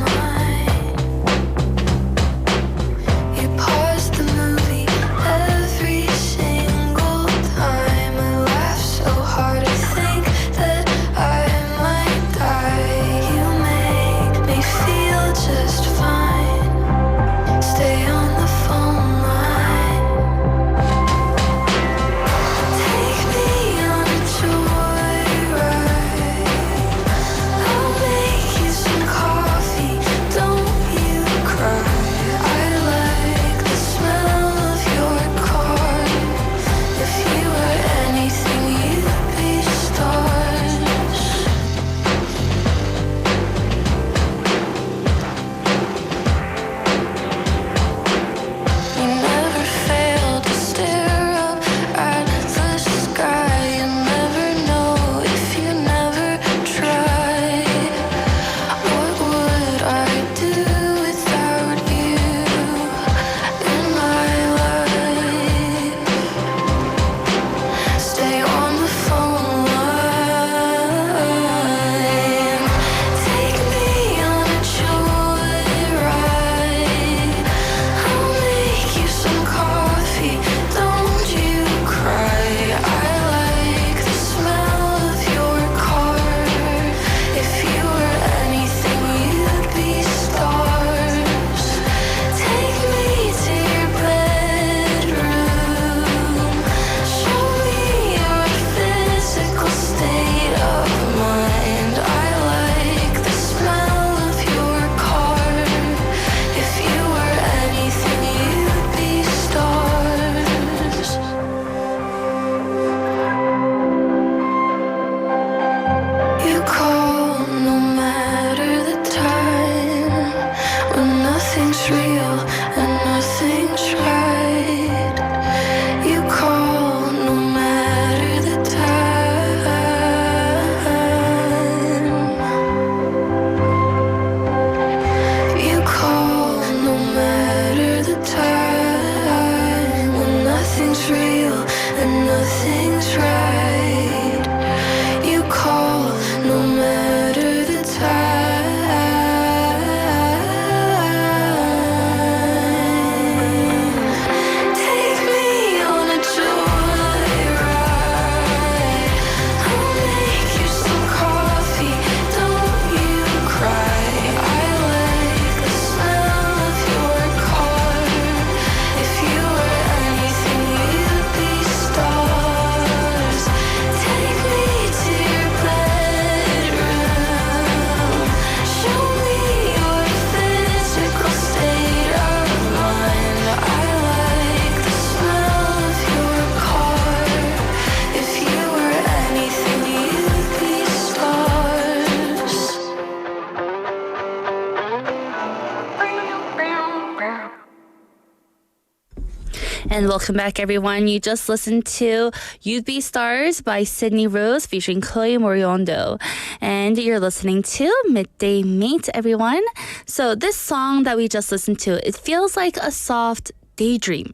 And welcome back, everyone. You just listened to You'd Be Stars by Sydney Rose featuring Chloe Moriondo. And you're listening to Midday Mate, everyone. So this song that we just listened to, it feels like a soft daydream.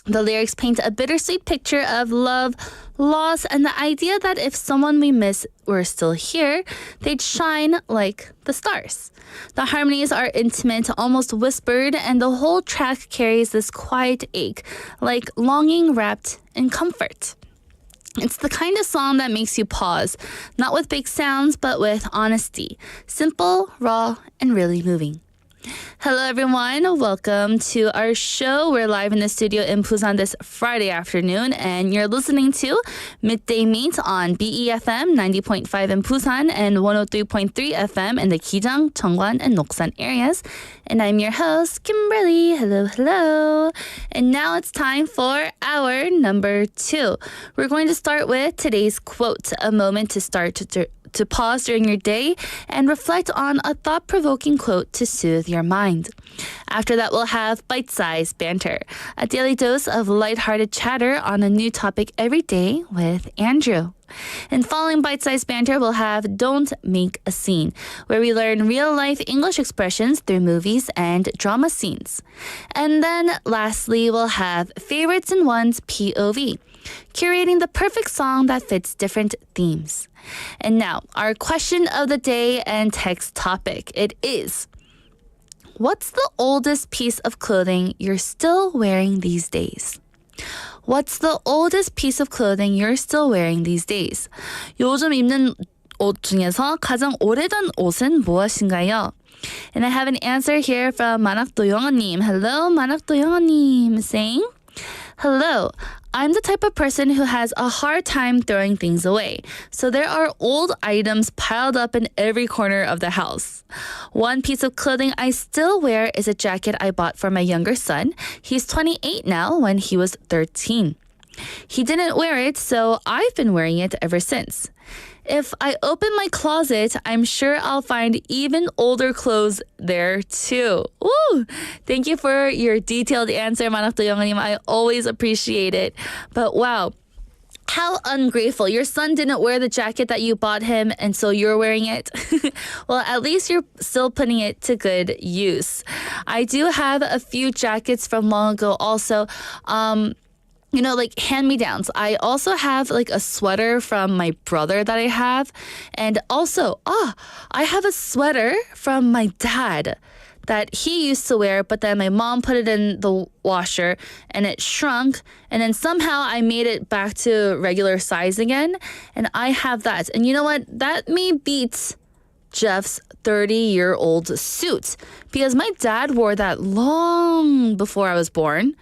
The lyrics paint a bittersweet picture of love, loss, and the idea that if someone we miss were still here, they'd shine like the stars. The harmonies are intimate, almost whispered, and the whole track carries this quiet ache, like longing wrapped in comfort. It's the kind of song that makes you pause, not with big sounds, but with honesty. Simple, raw, and really moving. Hello, everyone. Welcome to our show. We're live in the studio in Busan this Friday afternoon, and you're listening to Midday Mate on BEFM 90.5 in Busan and 103.3 FM in the Gijang, Cheongwan, and Noksan areas. And I'm your host, Kimberly. Hello, hello. And now it's time for hour number 2. We're going to start with today's quote, a moment to start to pause during your day and reflect on a thought-provoking quote to soothe your mind. After that, we'll have bite-sized banter, a daily dose of lighthearted chatter on a new topic every day with Andrew. And following bite-sized banter, we'll have Don't Make a Scene, where we learn real-life English expressions through movies and drama scenes. And then lastly, we'll have Favorites in One's POV, curating the perfect song that fits different themes. And now, our question of the day and text topic. It is, what's the oldest piece of clothing you're still wearing these days? What's the oldest piece of clothing you're still wearing these days? 요즘 입는 옷 중에서 가장 오래된 옷은 무엇인가요? And I have an answer here from 만학도 영어님. Hello, 만학도 영어님, saying, hello, I'm the type of person who has a hard time throwing things away. So there are old items piled up in every corner of the house. One piece of clothing I still wear is a jacket I bought for my younger son. He's 28 now when he was 13. He didn't wear it, so I've been wearing it ever since. If I open my closet, I'm sure I'll find even older clothes there too. Woo! Thank you for your detailed answer, 만학도 영어님. I always appreciate it. But wow, how ungrateful. Your son didn't wear the jacket that you bought him, and so you're wearing it. Well, at least you're still putting it to good use. I do have a few jackets from long ago also. Like hand-me-downs. I also have like a sweater from my brother that I have. And also, I have a sweater from my dad that he used to wear, but then my mom put it in the washer and it shrunk. And then somehow I made it back to regular size again. And I have that. And you know what? That may beat Jeff's 30-year-old suit, because my dad wore that long before I was born.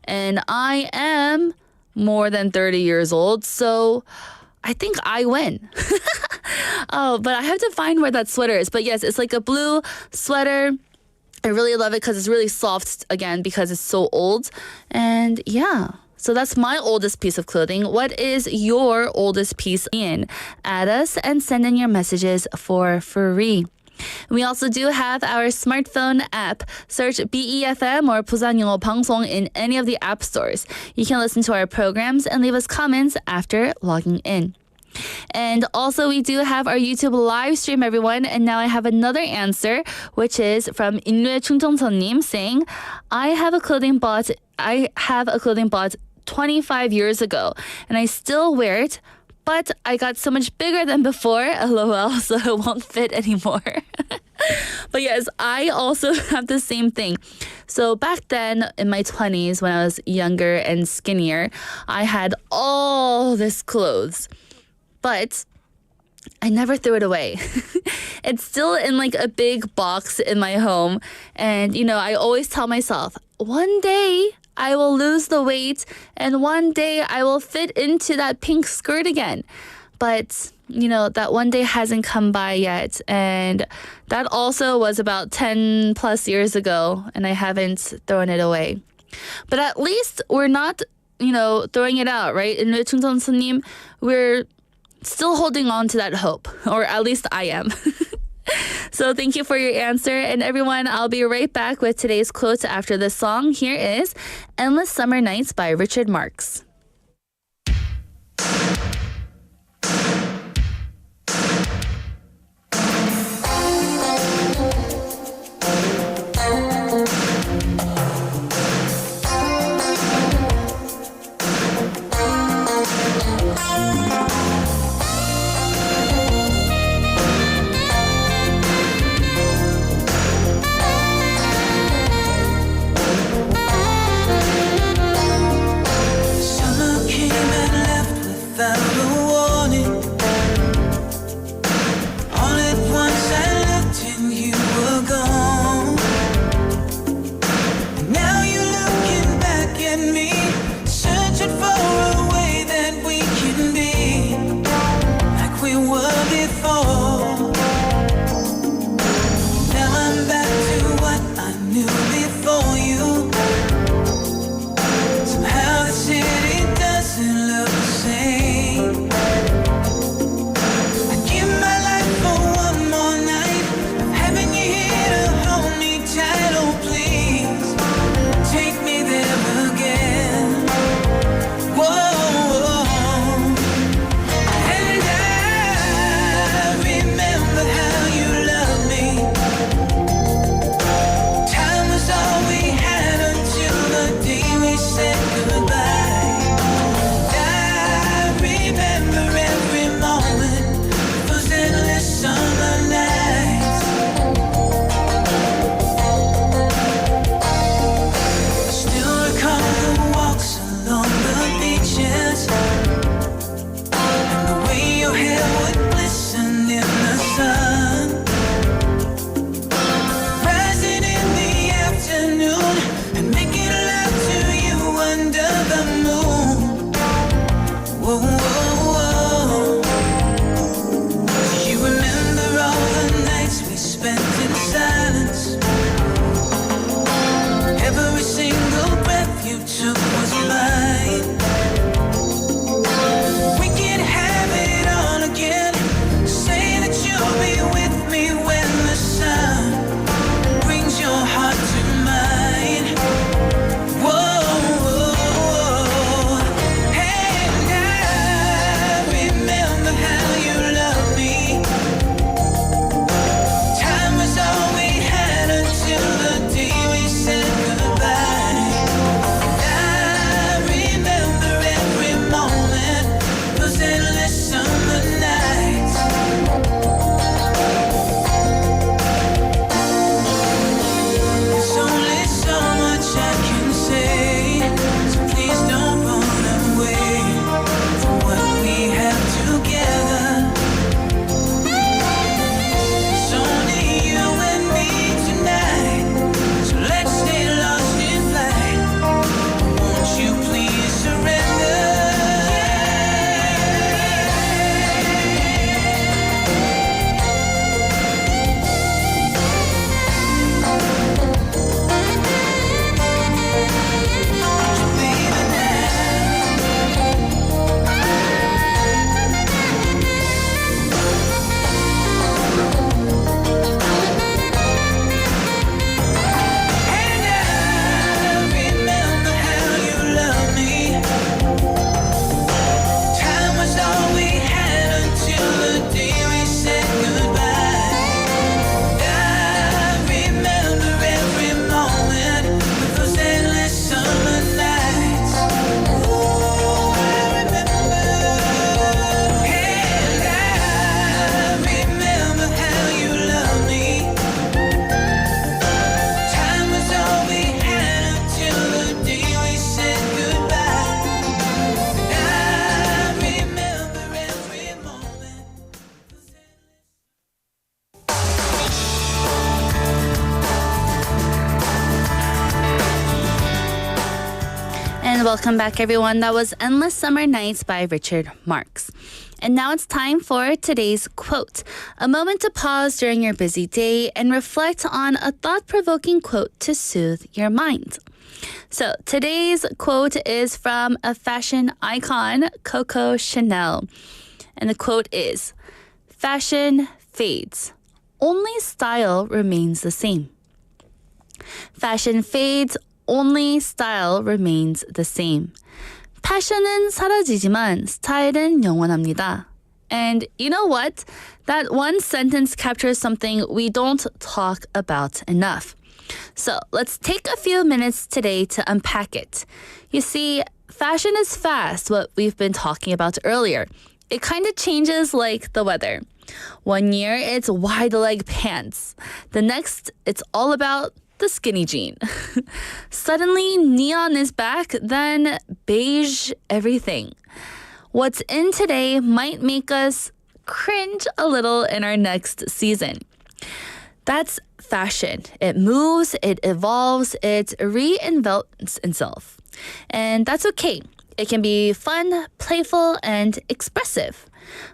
And I am more than 30 years old, so I think I win. But I have to find where that sweater is. But yes, it's like a blue sweater. I really love it because it's really soft, again, because it's so old. And yeah, so that's my oldest piece of clothing. What is your oldest piece in? Add us and send in your messages for free. We also do have our smartphone app. Search BEFM or 부산영어방송 in any of the app stores. You can listen to our programs and leave us comments after logging in. And also, we do have our YouTube live stream, everyone. And now I have another answer, which is from 인류의 충청선님 saying, I have a clothing bought 25 years ago, and I still wear it. But I got so much bigger than before, LOL, so it won't fit anymore. But yes, I also have the same thing. So back then, in my 20s, when I was younger and skinnier, I had all this clothes. But I never threw it away. It's still in like a big box in my home. And, I always tell myself, one day I will lose the weight, and one day I will fit into that pink skirt again. But, that one day hasn't come by yet. And that also was about 10 plus years ago, and I haven't thrown it away. But at least we're not, throwing it out, right? In 충청선님, we're still holding on to that hope, or at least I am. So thank you for your answer. And everyone, I'll be right back with today's quote after this song. Here is Endless Summer Nights by Richard Marx. Summer came and left without a warning. All at once I looked and you were gone. And now you're looking back at me, searching for a way that we can be like we were before. Now I'm back to what I knew before you. Somehow the city doesn't look the same. I'd give my life for one more night of having you here to hold me tight. Oh, please take me there again. Whoa, and I remember how you loved me. Time was all we had until the day we said goodbye. I remember every moment, those endless summer nights. I still recall the walks along the beaches, and the way your hair would glisten in the sun. Rising in the afternoon and making love to you under the moon. Whoa, whoa, whoa. Do you remember all the nights we spent in silence? Every single breath you took was mine. We can have it all again. Say that you'll be with me when the sun brings your heart to mine. Whoa, whoa, whoa. And I remember how you loved me. Time was all we had until the day we said goodbye. I remember every moment, those endless summer nights. There's only so much I can say, so please don't run away from what we have together. It's only you and me tonight, so let's stay lost in flight. Won't you please surrender? And I remember how you loved me. Time was all we had until the day we said goodbye. I remember every moment of those endless summer nights. Ooh, I remember. And I remember how you loved me. Time was all we had until the day we said goodbye. I remember every moment. And welcome back, everyone. That was Endless Summer Nights by Richard Marx. And now it's time for today's quote. A moment to pause during your busy day and reflect on a thought-provoking quote to soothe your mind. So today's quote is from a fashion icon, Coco Chanel. And the quote is, "Fashion fades, only style remains the same. Fashion fades, only style remains the same. 패션은 사라지지만 스타일은 영원합니다. And you know what? That one sentence captures something we don't talk about enough. So let's take a few minutes today to unpack it. You see, fashion is fast, what we've been talking about earlier. It kind of changes like the weather. One year, it's wide leg pants. The next, it's all about the skinny jean. Suddenly, neon is back, then beige everything. What's in today might make us cringe a little in our next season. That's fashion. It moves, it evolves, it reinvents itself. And that's okay. It can be fun, playful, and expressive.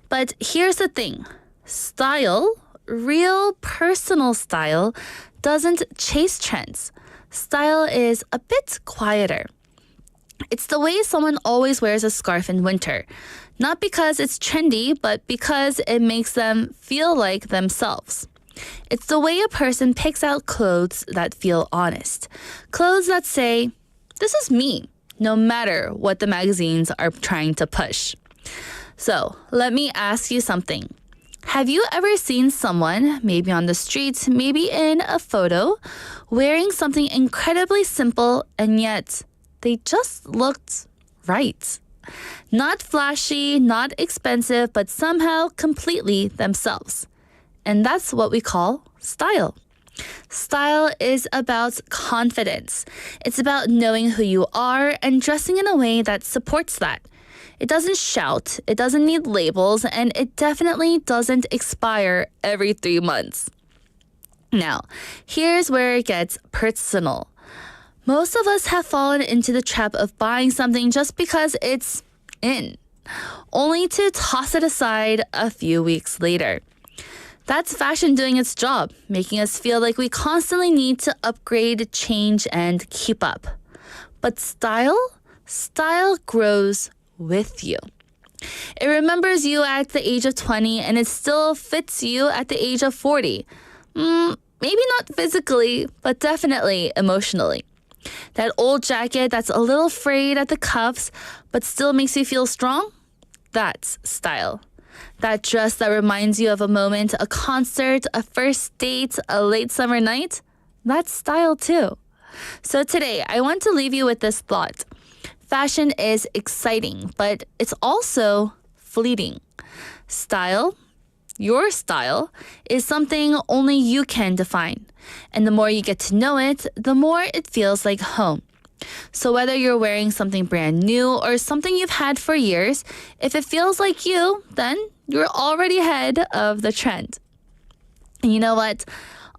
But here's the thing. Style, real personal style, doesn't chase trends. Style is a bit quieter. It's the way someone always wears a scarf in winter. Not because it's trendy, but because it makes them feel like themselves. It's the way a person picks out clothes that feel honest. Clothes that say, this is me, no matter what the magazines are trying to push. So, let me ask you something. Have you ever seen someone, maybe on the streets, maybe in a photo, wearing something incredibly simple and yet they just looked right? Not flashy, not expensive, but somehow completely themselves. And that's what we call style. Style is about confidence. It's about knowing who you are and dressing in a way that supports that. It doesn't shout, it doesn't need labels, and it definitely doesn't expire every 3 months. Now, here's where it gets personal. Most of us have fallen into the trap of buying something just because it's in, only to toss it aside a few weeks later. That's fashion doing its job, making us feel like we constantly need to upgrade, change, and keep up. But style? Style grows with you. It remembers you at the age of 20 and it still fits you at the age of 40. Maybe not physically, but definitely emotionally. That old jacket that's a little frayed at the cuffs, but still makes you feel strong? That's style. That dress that reminds you of a moment, a concert, a first date, a late summer night? That's style too. So today, I want to leave you with this thought. Fashion is exciting, but it's also fleeting. Style, your style, is something only you can define. And the more you get to know it, the more it feels like home. So whether you're wearing something brand new or something you've had for years, if it feels like you, then you're already ahead of the trend. And you know what?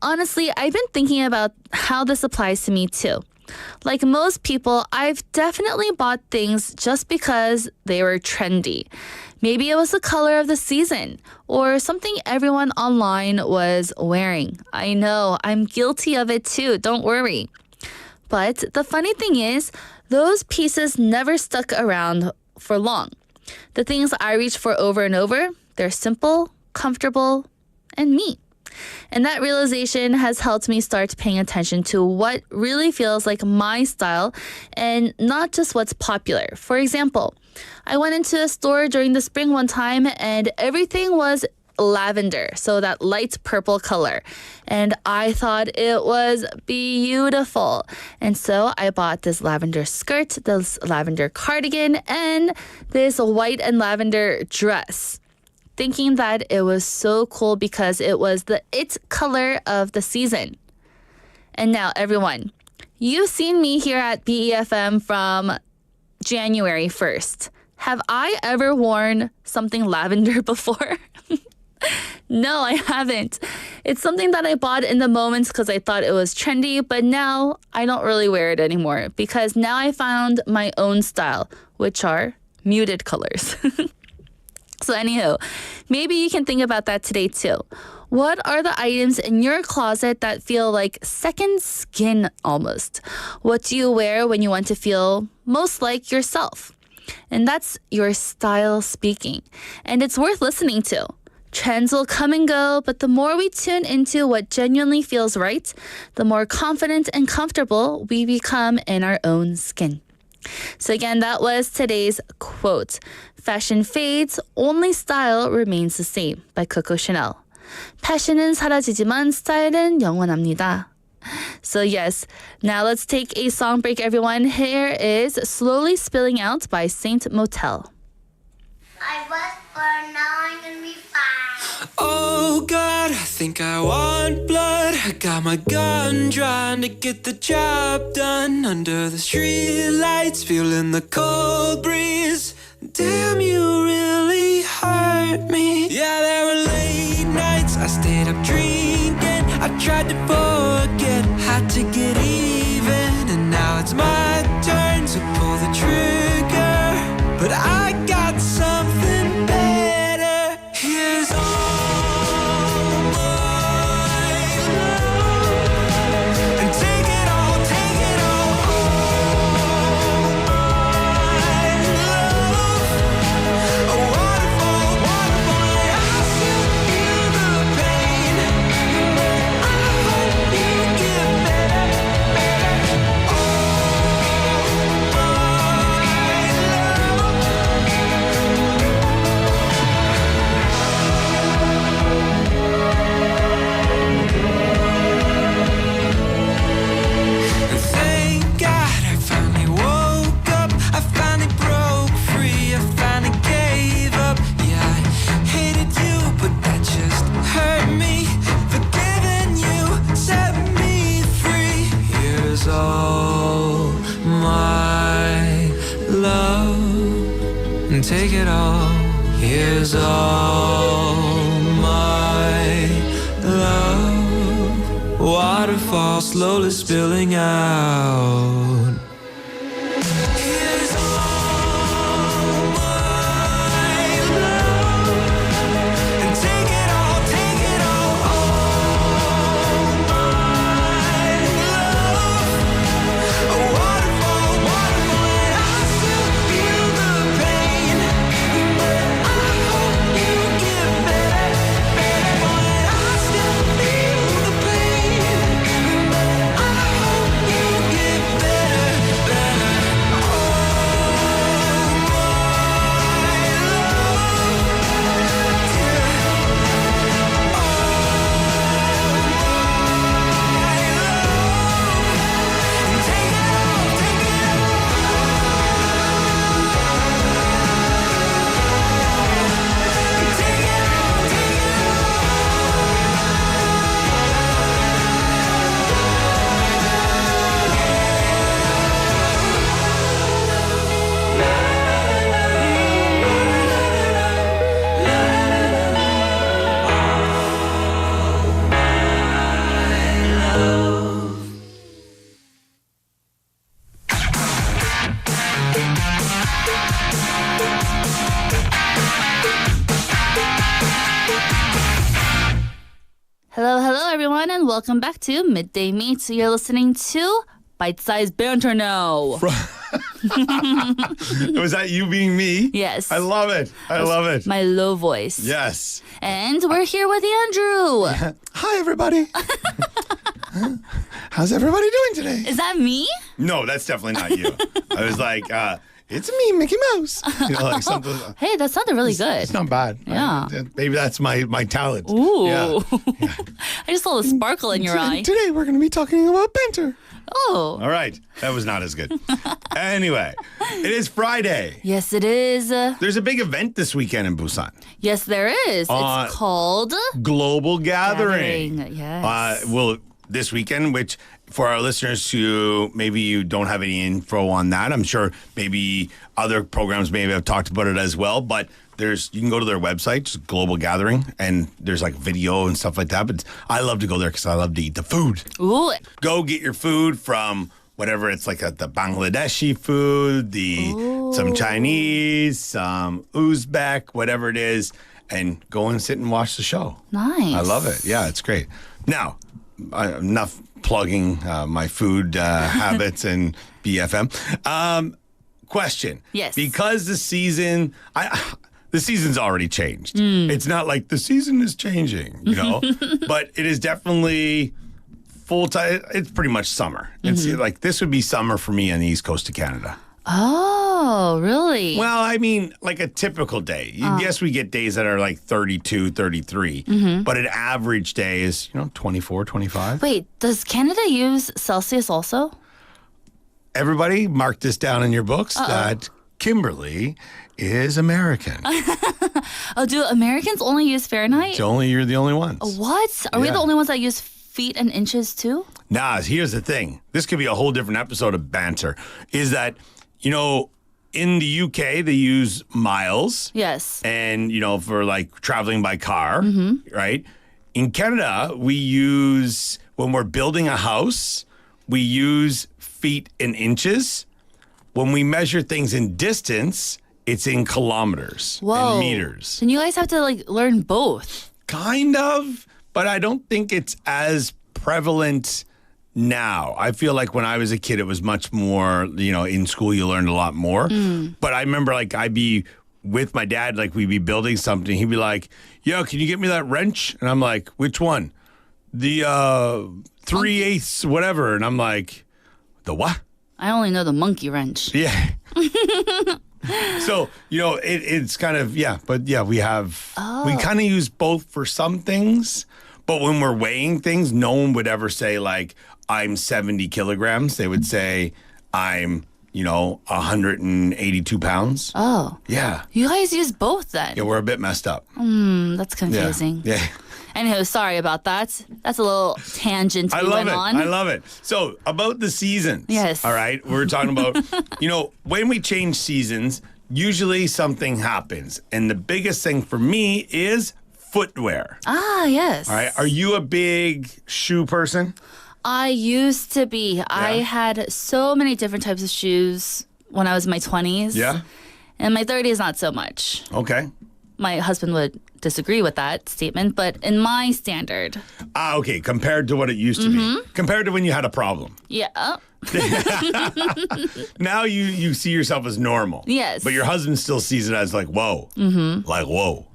Honestly, I've been thinking about how this applies to me too. Like most people, I've definitely bought things just because they were trendy. Maybe it was the color of the season or something everyone online was wearing. I know, I'm guilty of it too, don't worry. But the funny thing is, those pieces never stuck around for long. The things I reach for over and over, they're simple, comfortable, and me. And that realization has helped me start paying attention to what really feels like my style and not just what's popular. For example, I went into a store during the spring one time and everything was lavender, so that light purple color. And I thought it was beautiful. And so I bought this lavender skirt, this lavender cardigan, and this white and lavender dress, thinking that it was so cool because it was the it color of the season. And now, everyone, you've seen me here at BEFM from January 1st. Have I ever worn something lavender before? No, I haven't. It's something that I bought in the moments because I thought it was trendy, but now I don't really wear it anymore because now I found my own style, which are muted colors. So anywho, maybe you can think about that today too. What are the items in your closet that feel like second skin almost? What do you wear when you want to feel most like yourself? And that's your style speaking. And it's worth listening to. Trends will come and go, but the more we tune into what genuinely feels right, the more confident and comfortable we become in our own skin. So again, that was today's quote. Fashion fades, only style remains the same by Coco Chanel. 패션은 사라지지만 스타일은 영원합니다. So yes, now let's take a song break, everyone. Here is Slowly Spilling Out by Saint Motel. I was born, now I'm gonna be fine. Oh God, I think I want blood. I got my gun trying to get the job done. Under the street lights, feeling the cold breeze. Damn, you really hurt me. Yeah, there were late nights, I stayed up drinking. I tried to forget how to get even. And now it's my turn to pull the trigger. But I got something better. Here's all my love. And take it all, take it all. All my love. A waterfall, waterfall. I still feel the pain. I hope you get better, better. All my Thank God I finally woke up. I finally broke free. I finally gave up. Yeah, I hated you, but that just hurt me. Forgiving you set me free. Here's all my love. And take it all. Here's all my love. Waterfall slowly spilling out. Here's all my love. And take it all, take it all. All my love. A waterfall, waterfall. And I still feel the pain. But I hope you get better, better. But I still feel the pain. But I hope you get better, better. Hello, hello, everyone, and welcome back to Midday Mate. You're listening to Bite-Sized Banter now. Was that you being me? Yes. I love it. I love it. My low voice. Yes. And we're here with Andrew. Hi, everybody. How's everybody doing today? Is that me? No, that's definitely not you. I was like, it's me, Mickey Mouse. You know, like something. Hey, that sounded really good. It's not bad. Yeah. Maybe that's my talent. Ooh. Yeah. I just saw the sparkle in your eye. Today we're going to be talking about banter. Oh. All right. That was not as good. Anyway, it is Friday. Yes, it is. There's a big event this weekend in Busan. Yes, there is. It's called Global Gathering. Yes. Well, this weekend, which for our listeners who maybe you don't have any info on that, I'm sure maybe other programs maybe have talked about it as well, but you can go to their website, just Global Gathering, and there's like video and stuff like that. But I love to go there because I love to eat the food. Ooh. Go get your food from whatever it's like the Bangladeshi food, some Chinese, some Uzbek, whatever it is, and go and sit and watch the show. Nice. I love it. Yeah, it's great. Now, enough plugging my food habits and BFM. Question. Yes. Because the season, the season's already changed. It's not like the season is changing, but it is definitely full time. It's pretty much summer. It's like this would be summer for me on the east coast of Canada. Oh, really? Well, I mean, like a typical day. Yes, we get days that are like 32, 33, but an average day is, 24, 25. Wait, does Canada use Celsius also? Everybody mark this down in your books that Kimberly is American. Oh, do Americans only use Fahrenheit? You're the only ones. What? Are we the only ones that use feet and inches too? Nah, here's the thing. This could be a whole different episode of banter. Is that, in the UK, they use miles. Yes. And, for like traveling by car, right? In Canada, we use, when we're building a house, we use feet and inches. When we measure things in distance, it's in kilometers and meters. Then you guys have to learn both. Kind of, but I don't think it's as prevalent now. I feel like when I was a kid, it was much more, in school you learned a lot more. But I remember I'd be with my dad, we'd be building something. He'd be like, yo, can you get me that wrench? And I'm like, which one? The 3/8 whatever. And I'm like, the what? I only know the monkey wrench. Yeah. So, it's kind of, we have, we kind of use both for some things, but when we're weighing things, no one would ever say I'm 70 kilograms. They would say I'm, 182 pounds. Oh. Yeah. You guys use both then? Yeah, we're a bit messed up. That's confusing. Yeah. Anywho, sorry about that. That's a little tangent we went on. I love it. So, about the seasons. Yes. All right. We're talking about, when we change seasons, usually something happens. And the biggest thing for me is footwear. Ah, yes. All right. Are you a big shoe person? I used to be. I had so many different types of shoes when I was in my 20s. Yeah. In my 30s, not so much. Okay. My husband would disagree with that statement, but in my standard. Okay. Compared to what it used to be. Compared to when you had a problem. Yeah. Now you see yourself as normal. Yes. But your husband still sees it as whoa. Whoa.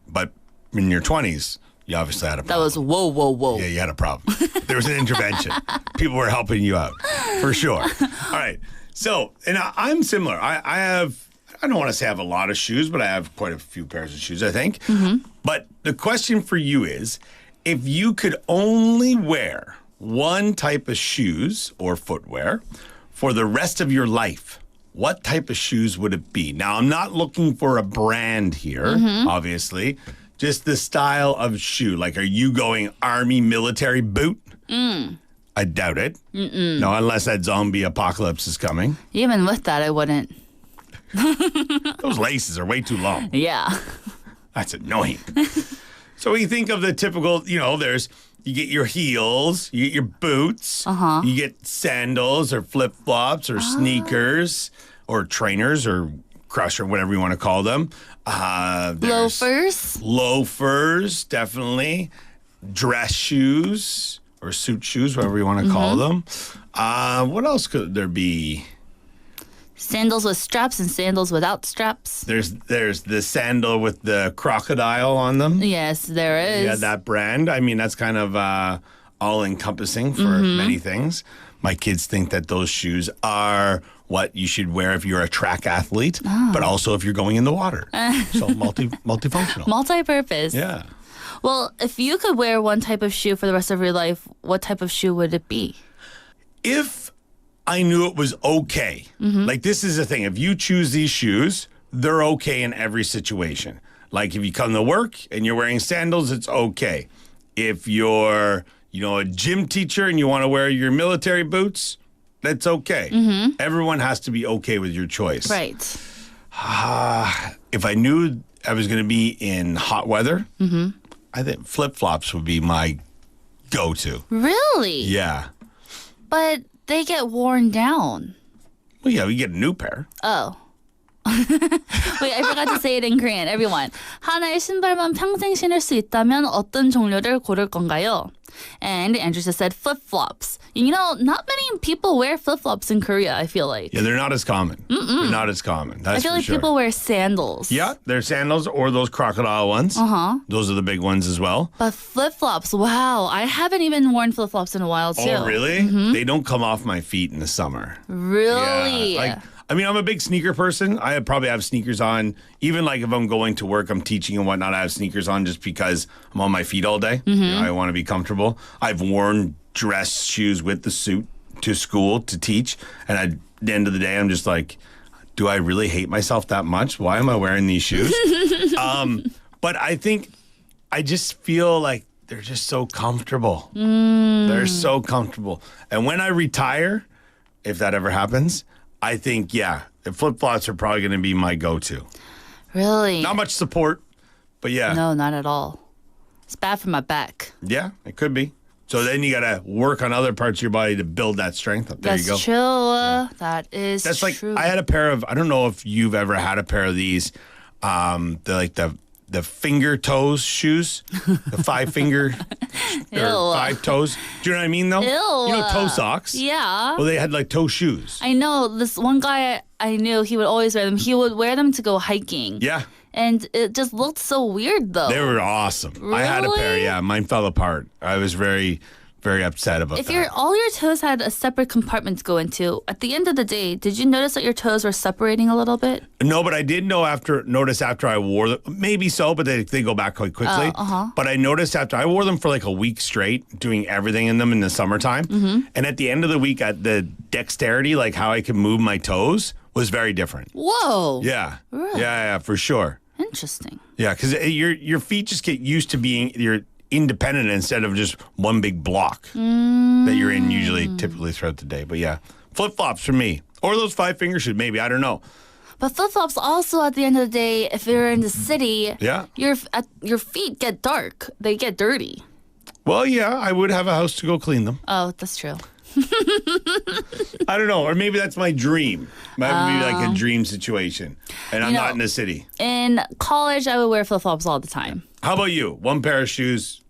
But in your 20s, you obviously had a problem. That was whoa, whoa, whoa. Yeah, you had a problem. There was an intervention. People were helping you out, for sure. All right. So, and I'm similar. I don't want to say I have a lot of shoes, but I have quite a few pairs of shoes, I think. But the question for you is, if you could only wear one type of shoes or footwear for the rest of your life, what type of shoes would it be? Now, I'm not looking for a brand here, obviously. Just the style of shoe. Are you going army military boot? I doubt it. No, unless that zombie apocalypse is coming. Even with that, I wouldn't. Those laces are way too long. Yeah. That's annoying. So when you think of the typical, you get your heels, you get your boots, you get sandals or flip-flops or sneakers or trainers or crush or whatever you want to call them. Loafers, definitely. Dress shoes or suit shoes, whatever you want to call them. What else could there be? Sandals with straps and sandals without straps. There's the sandal with the crocodile on them. Yes, there is. Yeah, that brand. I mean, that's kind of all-encompassing for many things. My kids think that those shoes are what you should wear if you're a track athlete, but also if you're going in the water. So multifunctional. Multi-purpose. Yeah. Well, if you could wear one type of shoe for the rest of your life, what type of shoe would it be? If I knew it was okay, this is the thing. If you choose these shoes, they're okay in every situation. If you come to work and you're wearing sandals, it's okay. If you're, a gym teacher and you want to wear your military boots, that's okay. Everyone has to be okay with your choice. Right. If I knew I was going to be in hot weather, I think flip-flops would be my go-to. Really? Yeah. But they get worn down. Well, yeah, we get a new pair. Oh. Wait, I forgot to say it in Korean. Everyone. 하나의 신발만 평생 신을 수 있다면 어떤 종류를 고를 건가요? And Andrew just said flip-flops. You know, not many people wear flip-flops in Korea, I feel like. Yeah, they're not as common. They're not as common. That's I feel for like sure. people wear sandals. Yeah, they're sandals or those crocodile ones. Uh-huh. Those are the big ones as well. But flip-flops, wow. I haven't even worn flip-flops in a while, too. Oh, really? They don't come off my feet in the summer. Really? Yeah. I'm a big sneaker person. I probably have sneakers on. Even like if I'm going to work, I'm teaching and whatnot, I have sneakers on just because I'm on my feet all day. You know, I want to be comfortable. I've worn dress shoes with the suit to school to teach. And at the end of the day, I'm just like, do I really hate myself that much? Why am I wearing these shoes? But I just feel like they're just so comfortable. They're so comfortable. And when I retire, if that ever happens, I think, the flip-flops are probably going to be my go-to. Really? Not much support, but yeah. No, not at all. It's bad for my back. Yeah, it could be. So then you got to work on other parts of your body to build that strength up. There That's you go. true. That is That's true. like, I had a pair of, I don't know if you've ever had a pair of these, they're like the finger toes shoes, the 5 finger or 5 toes. Do you know what I mean though? Ew. You know toe socks? Yeah. Well, they had like toe shoes. I know this one guy I knew, he would always wear them. He would wear them to go hiking. Yeah. And it just looked so weird though. They were awesome. I had a pair, yeah. Mine fell apart. I was very, very upset about If that. all your toes had a separate compartment to go into, at the end of the day, did you notice that your toes were separating a little bit? No, but I did notice after I wore them. Maybe so, but they go back quite quickly. But I noticed after I wore them for like a week straight, doing everything in them in the summertime. And at the end of the week, the dexterity, like how I could move my toes, was very different. Whoa. Yeah. Really? Yeah, for sure. Interesting. Yeah, because your feet just get used to being you're independent instead of just one big block that you're in typically throughout the day. But yeah, flip-flops for me. Or those 5 finger shoes, maybe. I don't know. But flip-flops also, at the end of the day, if you're in the city, Yeah. your feet get dark. They get dirty. Well, yeah, I would have a house to go clean them. Oh, that's true. I don't know. Or maybe that's my dream. Might be like a dream situation. And I'm not in the city. In college, I would wear flip-flops all the time. How about you? One pair of shoes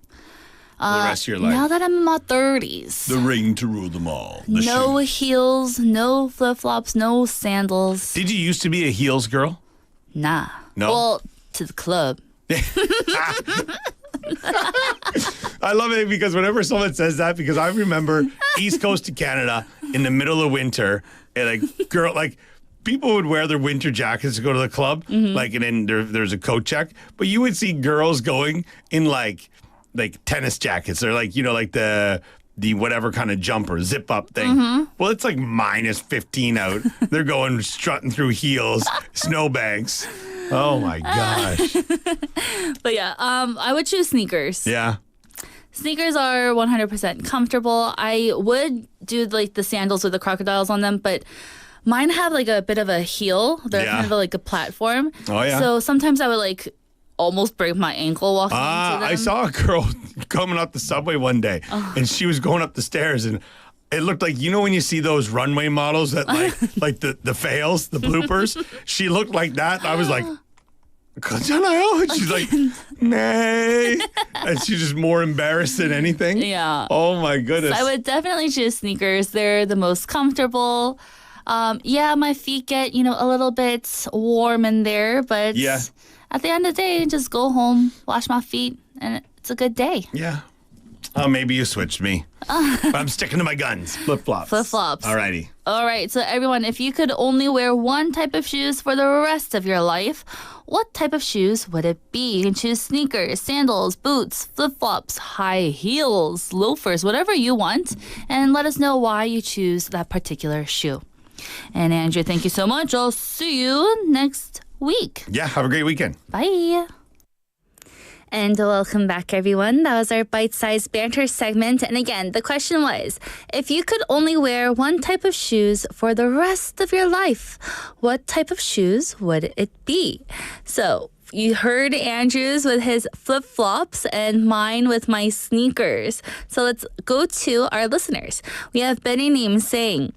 for the rest of your life. Now that I'm in my 30s. The ring to rule them all. No shoes. heels, no flip-flops, no sandals. Did you used to be a heels girl? Nah. No? Well, to the club. I love it because whenever someone says that, because I remember East Coast of Canada in the middle of winter, and people would wear their winter jackets to go to the club, and then there's a coat check, but you would see girls going in like tennis jackets or like the whatever kind of jumper, zip up thing. Well, it's like minus 15 out. They're going strutting through heels, snowbanks. Oh my gosh. But yeah, I would choose sneakers. Yeah. Sneakers are 100% comfortable. I would do like the sandals with the crocodiles on them, but mine have like a bit of a heel. They're kind of like a platform. Oh, yeah. So sometimes I would like almost break my ankle walking into them. I saw a girl coming up the subway one day, and she was going up the stairs, and it looked like, when you see those runway models that like the fails, the bloopers? She looked like that. And I was like, 괜찮아요? And she's like, nay. And she's just more embarrassed than anything. Yeah. Oh my goodness. So I would definitely choose sneakers. They're the most comfortable. My feet get, a little bit warm in there, but at the end of the day, just go home, wash my feet, and it's a good day. Yeah. Oh, maybe you switched me. But I'm sticking to my guns. Flip-flops. Flip-flops. Alrighty. All right. So everyone, if you could only wear one type of shoes for the rest of your life, what type of shoes would it be? You can choose sneakers, sandals, boots, flip-flops, high heels, loafers, whatever you want. And let us know why you choose that particular shoe. And Andrew, thank you so much. I'll see you next week. Yeah, have a great weekend. Bye. And welcome back, everyone. That was our bite-sized banter segment. And again, the question was, if you could only wear one type of shoes for the rest of your life, what type of shoes would it be? So you heard Andrew's with his flip-flops and mine with my sneakers. So let's go to our listeners. We have Benny Neem saying,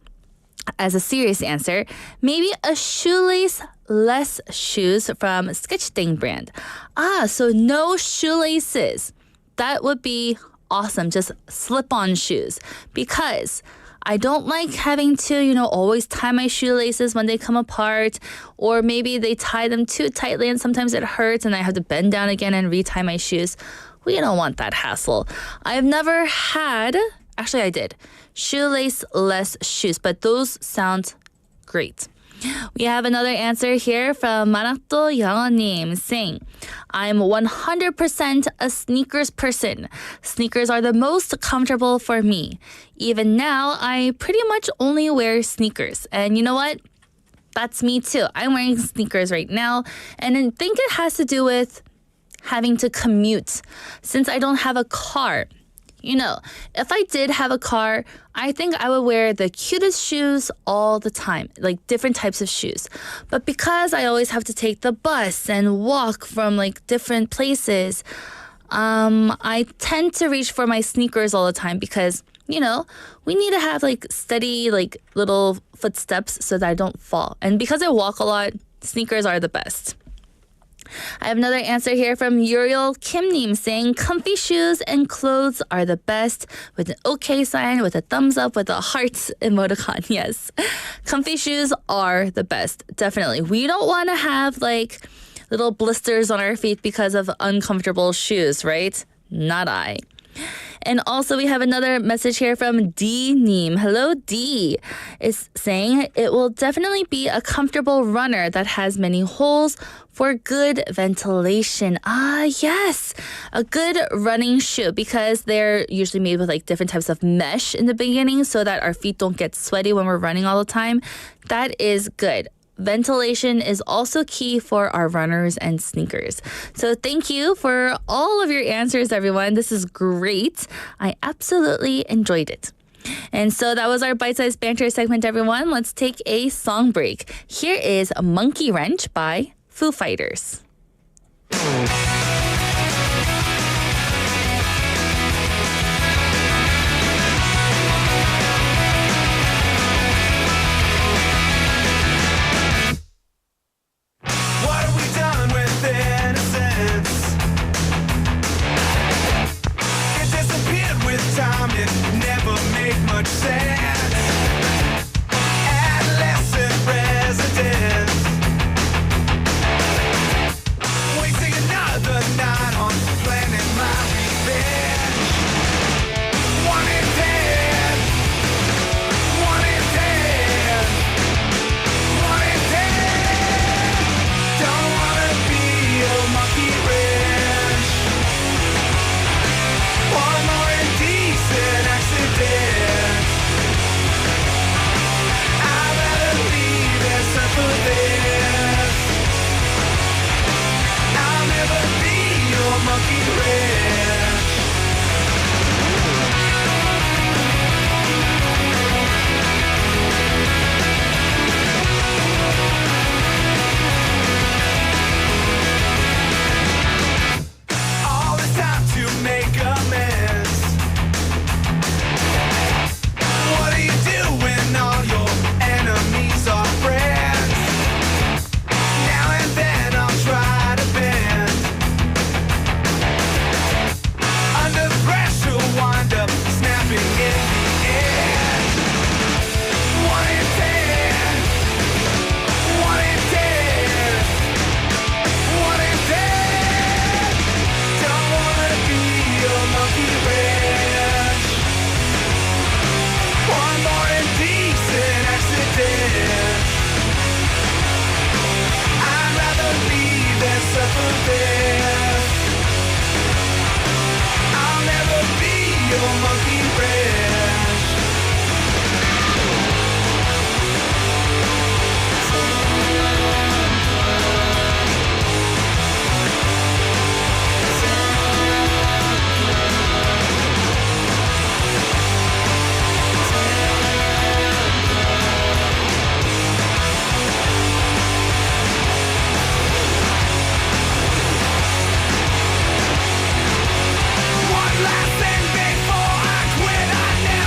as a serious answer, maybe a shoelace shoelaceless shoes from Sketchting brand. So no shoelaces. That would be awesome. Just slip-on shoes. Because I don't like having to, always tie my shoelaces when they come apart, or maybe they tie them too tightly and sometimes it hurts and I have to bend down again and retie my shoes. We don't want that hassle. I've never had, actually I did, shoelaceless shoes, but those sound great. We have another answer here from 만학도 영어님 saying, I'm 100% a sneakers person. Sneakers are the most comfortable for me. Even now, I pretty much only wear sneakers. And you know what? That's me too. I'm wearing sneakers right now. And I think it has to do with having to commute. Since I don't have a car, if I did have a car, I think I would wear the cutest shoes all the time, like different types of shoes. But because I always have to take the bus and walk from different places, I tend to reach for my sneakers all the time because, we need to have steady little footsteps so that I don't fall. And because I walk a lot, sneakers are the best. I have another answer here from Uriel Kimnim saying comfy shoes and clothes are the best, with an okay sign, with a thumbs up, with a heart emoticon. Yes, comfy shoes are the best. Definitely. We don't want to have little blisters on our feet because of uncomfortable shoes, right? Not I. And also we have another message here from D Neem. Hello, D. Is saying it will definitely be a comfortable runner that has many holes for good ventilation. Yes. A good running shoe because they're usually made with different types of mesh in the beginning so that our feet don't get sweaty when we're running all the time. That is good. Ventilation is also key for our runners and sneakers. So thank you for all of your answers, everyone. This is great. I absolutely enjoyed it. And so that was our bite-sized banter segment, everyone. Let's take a song break. Here is Monkey Wrench by Foo Fighters. One last thing before I quit, I never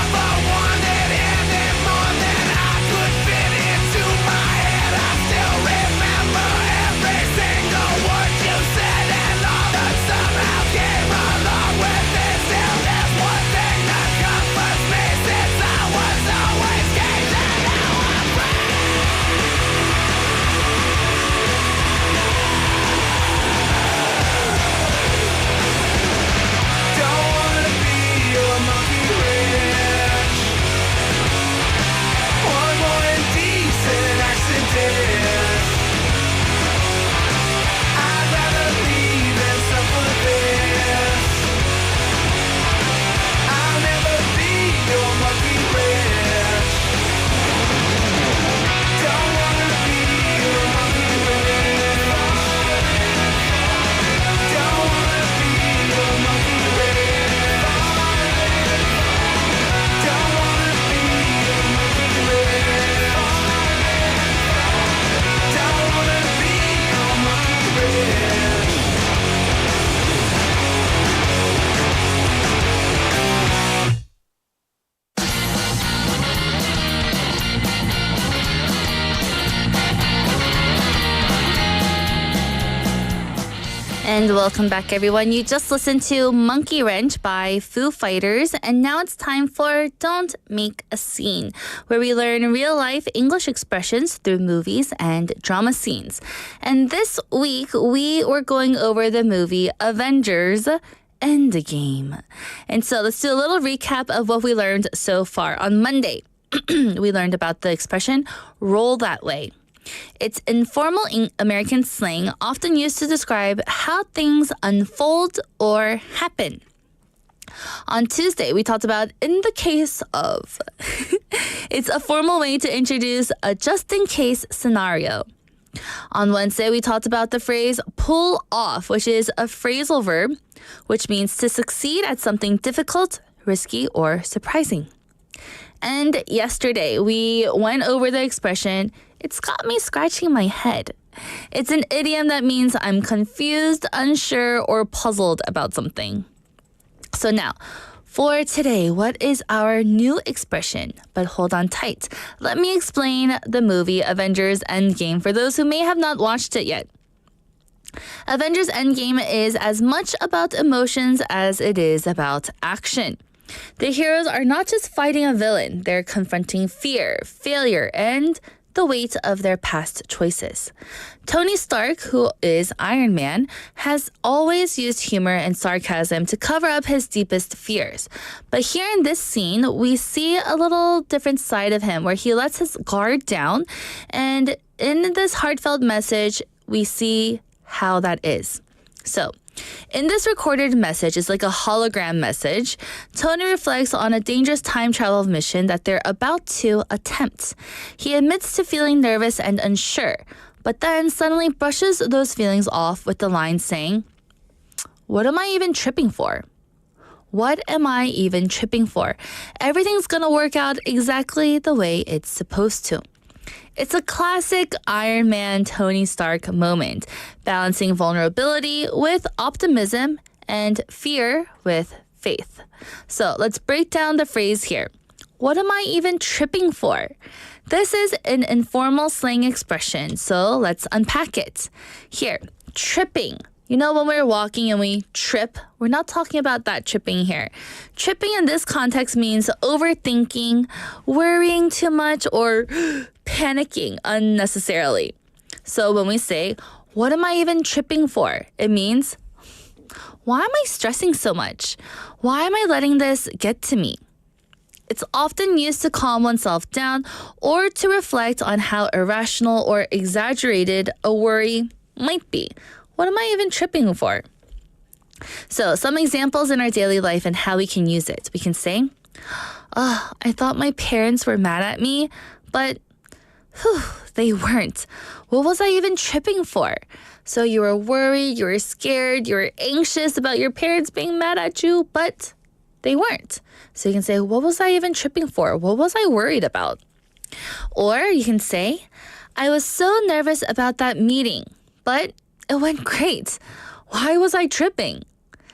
And welcome back, everyone. You just listened to Monkey Wrench by Foo Fighters, and now it's time for Don't Make a Scene, where we learn real-life English expressions through movies and drama scenes. And this week, we were going over the movie Avengers Endgame. And so let's do a little recap of what we learned so far. On Monday, we learned about the expression, roll that way. It's informal American slang often used to describe how things unfold or happen. On Tuesday, we talked about in the case of. It's a formal way to introduce a just-in-case scenario. On Wednesday, we talked about the phrase pull off, which is a phrasal verb, which means to succeed at something difficult, risky, or surprising. And yesterday, we went over the expression, it's got me scratching my head. It's an idiom that means I'm confused, unsure, or puzzled about something. So now, for today, what is our new expression? But hold on tight. Let me explain the movie Avengers Endgame for those who may have not watched it yet. Avengers Endgame is as much about emotions as it is about action. The heroes are not just fighting a villain, they're confronting fear, failure, and the weight of their past choices. Tony Stark, who is Iron Man, has always used humor and sarcasm to cover up his deepest fears. But here in this scene, we see a little different side of him where he lets his guard down. And in this heartfelt message, we see how that is. So, in this recorded message, it's like a hologram message, Tony reflects on a dangerous time travel mission that they're about to attempt. He admits to feeling nervous and unsure, but then suddenly brushes those feelings off with the line saying, "What am I even tripping for? What am I even tripping for? Everything's gonna work out exactly the way it's supposed to." It's a classic Iron Man Tony Stark moment, balancing vulnerability with optimism and fear with faith. So let's break down the phrase here. What am I even tripping for? This is an informal slang expression, so let's unpack it. Here, tripping. You know, when we're walking and we trip, we're not talking about that tripping here. Tripping in this context means overthinking, worrying too much, or panicking unnecessarily. So when we say, what am I even tripping for? It means, why am I stressing so much? Why am I letting this get to me? It's often used to calm oneself down or to reflect on how irrational or exaggerated a worry might be. What am I even tripping for? So some examples in our daily life and how we can use it. We can say, I thought my parents were mad at me, but they weren't. What was I even tripping for? So you were worried, you were scared, you were anxious about your parents being mad at you, but they weren't. So you can say, what was I even tripping for? What was I worried about? Or you can say, I was so nervous about that meeting, but it went great. Why was I tripping?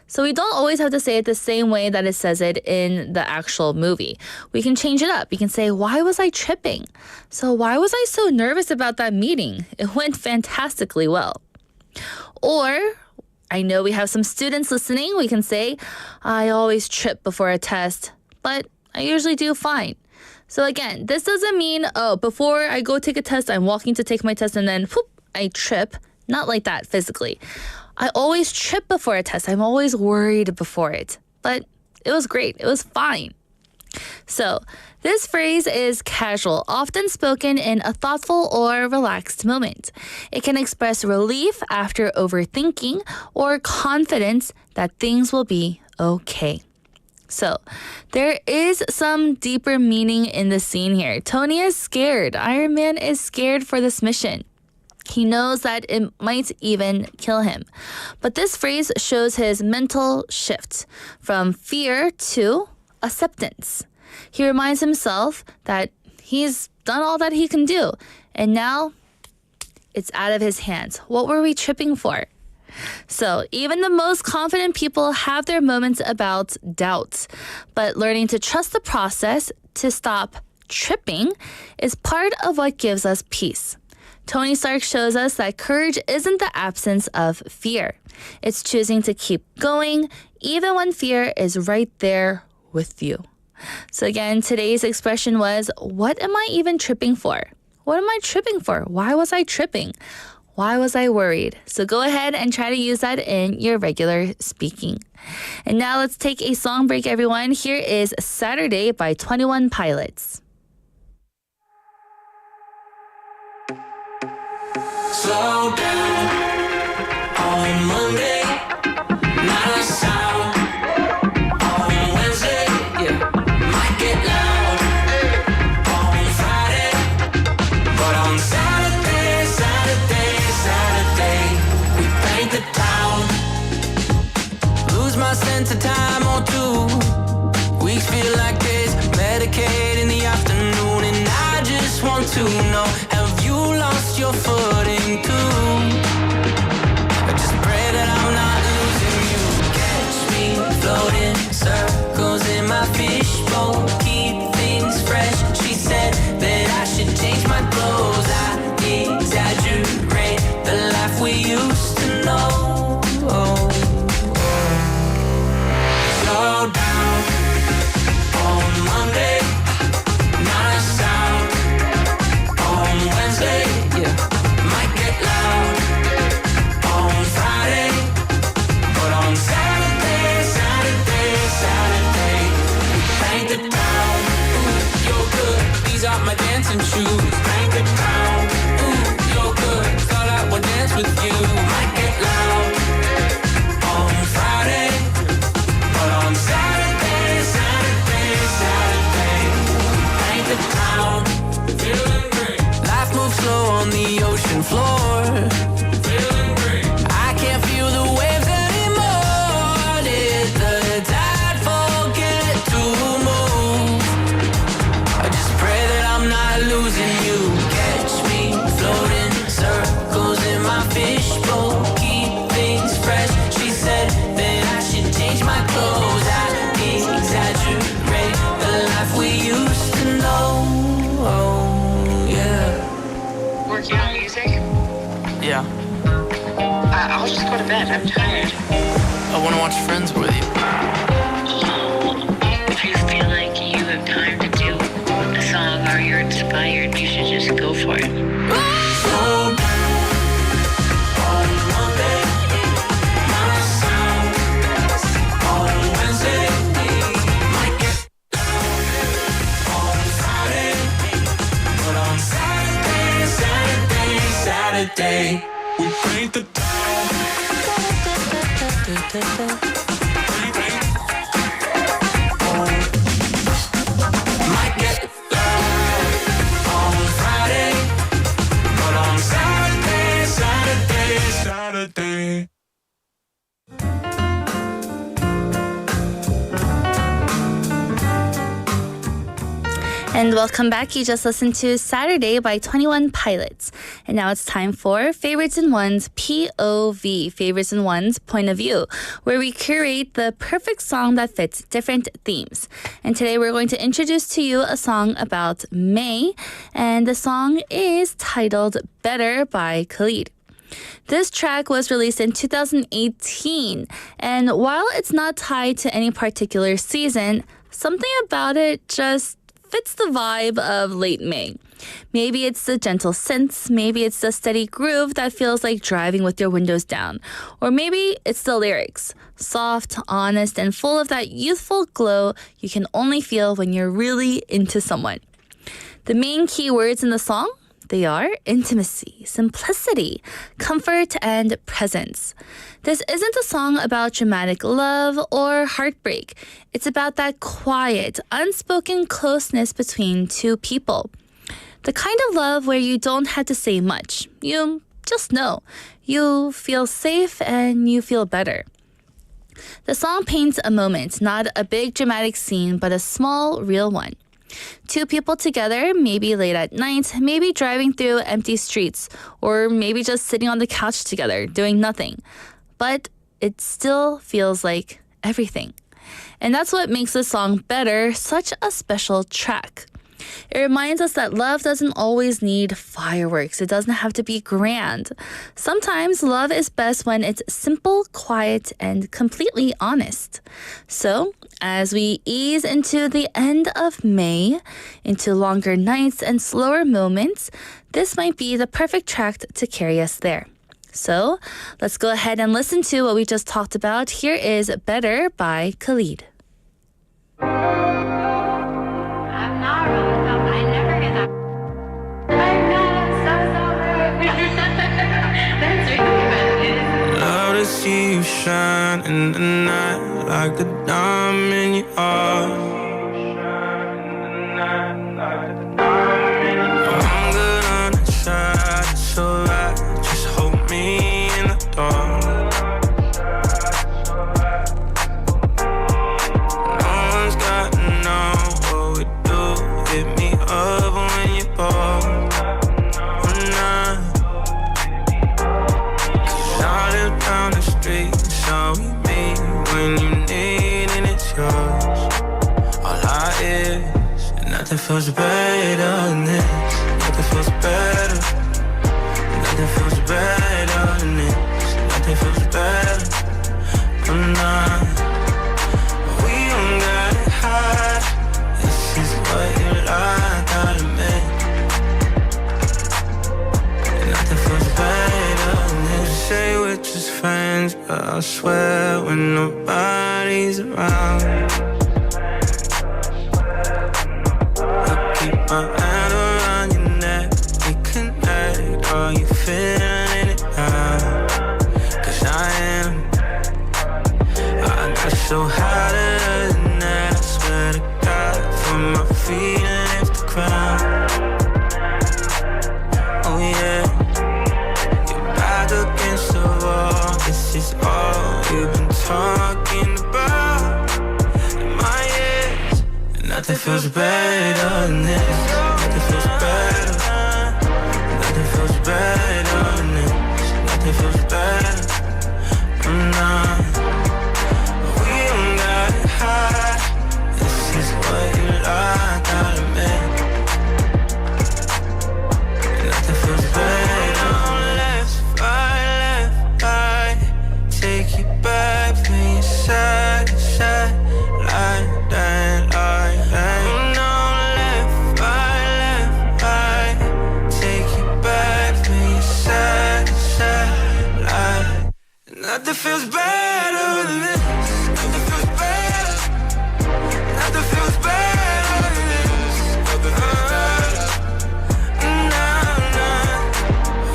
So we don't always have to say it the same way that it says it in the actual movie. We can change it up. We can say, why was I tripping? So why was I so nervous about that meeting? It went fantastically well. Or, I know we have some students listening. We can say, I always trip before a test, but I usually do fine. So again, this doesn't mean, before I go take a test, I'm walking to take my test and then whoop, I trip. Not like that physically. I always trip before a test. I'm always worried before it. But it was great. It was fine. So this phrase is casual, often spoken in a thoughtful or relaxed moment. It can express relief after overthinking or confidence that things will be okay. So there is some deeper meaning in the scene here. Tony is scared. Iron Man is scared for this mission. He knows that it might even kill him. But this phrase shows his mental shift from fear to acceptance. He reminds himself that he's done all that he can do, and now it's out of his hands. What were we tripping for? So even the most confident people have their moments about doubt, but learning to trust the process to stop tripping is part of what gives us peace. Tony Stark shows us that courage isn't the absence of fear. It's choosing to keep going even when fear is right there with you. So again, today's expression was, what am I even tripping for? What am I tripping for? Why was I tripping? Why was I worried? So go ahead and try to use that in your regular speaking. And now let's take a song break, everyone. Here is Saturday by 21 Pilots. Slow down on Monday, not a sound. On Wednesday, yeah, might get loud. On Friday, but on Saturday, we paint the town. Lose my sense of time or two. Weeks feel like days, Medicaid in the afternoon, and I just want to know, have you lost your footing too? I just pray that I'm not losing you. Catch me floating circles in my fishbowl, keep things fresh. She said that I should change my clothes. I exaggerate the life we used to know. Slow down on Monday, not a sound. On Wednesday, yeah, might get loud. On Friday, but on Saturday, we paint the town. Ooh, you're good, these are my dancing shoes. Paint the town. Ooh, you're good, thought I would dance with you. Might get loud. On Friday, but on Saturday, paint the town. Feeling great. Life moves slow on the ocean floor. Feeling great. I can't feel the waves anymore. Did the tide forget to move? I just pray that I'm not losing you. Catch me floating circles in my fishbowl, keep things fresh. She said that I should change my clothes. I exaggerate the life we used to know. Yeah. Working on music? Yeah. I'll just go to bed. I'm tired. I want to watch Friends with you. If you feel like you have time to do a song or you're inspired, you should just go for it. Slow down on Monday, not a sound. On Wednesday, might get loud. On Friday, but on Saturday, we paint the town. Might get loud on Friday, but on Saturday. And welcome back. You just listened to Saturday by 21 Pilots. And now it's time for Favorites in One's POV, Favorites in One's Point of View, where we curate the perfect song that fits different themes. And today we're going to introduce to you a song about May, and the song is titled Better by Khalid. This track was released in 2018, and while it's not tied to any particular season, something about it just fits the vibe of late May. Maybe it's the gentle synths, maybe it's the steady groove that feels like driving with your windows down, or maybe it's the lyrics, soft, honest, and full of that youthful glow you can only feel when you're really into someone. The main key words in the song? They are intimacy, simplicity, comfort, and presence. This isn't a song about dramatic love or heartbreak. It's about that quiet, unspoken closeness between two people. The kind of love where you don't have to say much. You just know. You feel safe and you feel better. The song paints a moment, not a big dramatic scene, but a small, real one. Two people together, maybe late at night, maybe driving through empty streets, or maybe just sitting on the couch together, doing nothing. But it still feels like everything. And that's what makes this song Better such a special track. It reminds us that love doesn't always need fireworks. It doesn't have to be grand. Sometimes love is best when it's simple, quiet, and completely honest. So, as we ease into the end of May, into longer nights and slower moments, this might be the perfect track to carry us there. So, let's go ahead and listen to what we just talked about. Here is Better by Khalid. I'm not really up. I never get that. I'm not That's really good. Love to see you shine in the night like a diamond in your heart. I'm good on the side, it's alright. Just hold me in the dark. No one's got to know what we do. Hit me up when you're bored. I live down the street, so we meet when you need and it's yours. All I is, and nothing feels better than this. Nothing feels better. Nothing feels better than this. Nothing feels better. I'm not. We don't gotta hide. This is what you like, gotta admit. Nothing feels better than this. Say we're just friends, but I swear when nobody's around, I keep my hand around your neck. We connect. Are you feeling it now? 'Cause I am. I got so high the other night, I swear to God, from my feet and hit the ground. Oh yeah. Back against the wall, this is all you've been talking about in my ears. And nothing feels better than this. Nothing feels better. Nothing feels better than this. Nothing feels better. I'm not. We don't gotta hide. This is what you like, gotta admit. And nothing feels better. Take you back from your side to side, like that, like that. No, left, right. Take you back from your side to side, like. Nothing feels better than this. Nothing feels better. Nothing feels better than this. Nothing feels better.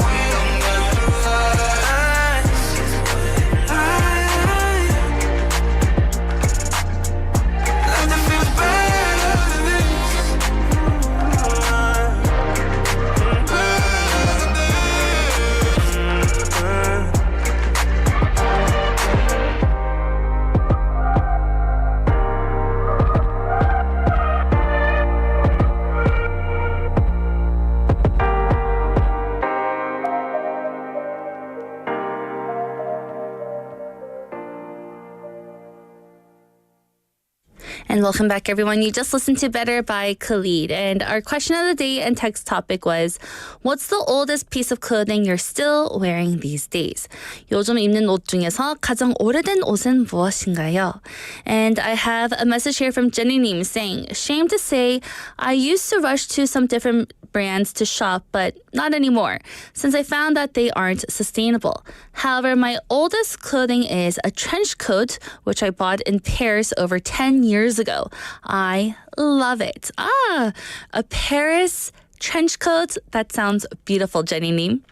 We don't gotta hide. Nothing feels better than this. And welcome back, everyone. You just listened to Better by Khalid. And our question of the day and text topic was, what's the oldest piece of clothing you're still wearing these days? 요즘 입는 옷 중에서 가장 오래된 옷은 무엇인가요? And I have a message here from Jenny Nim saying, shame to say, I used to rush to some different brands to shop, but not anymore, since I found that they aren't sustainable. However, my oldest clothing is a trench coat, which I bought in Paris over 10 years ago. I love it. A Paris trench coat. That sounds beautiful, Jenny Nim.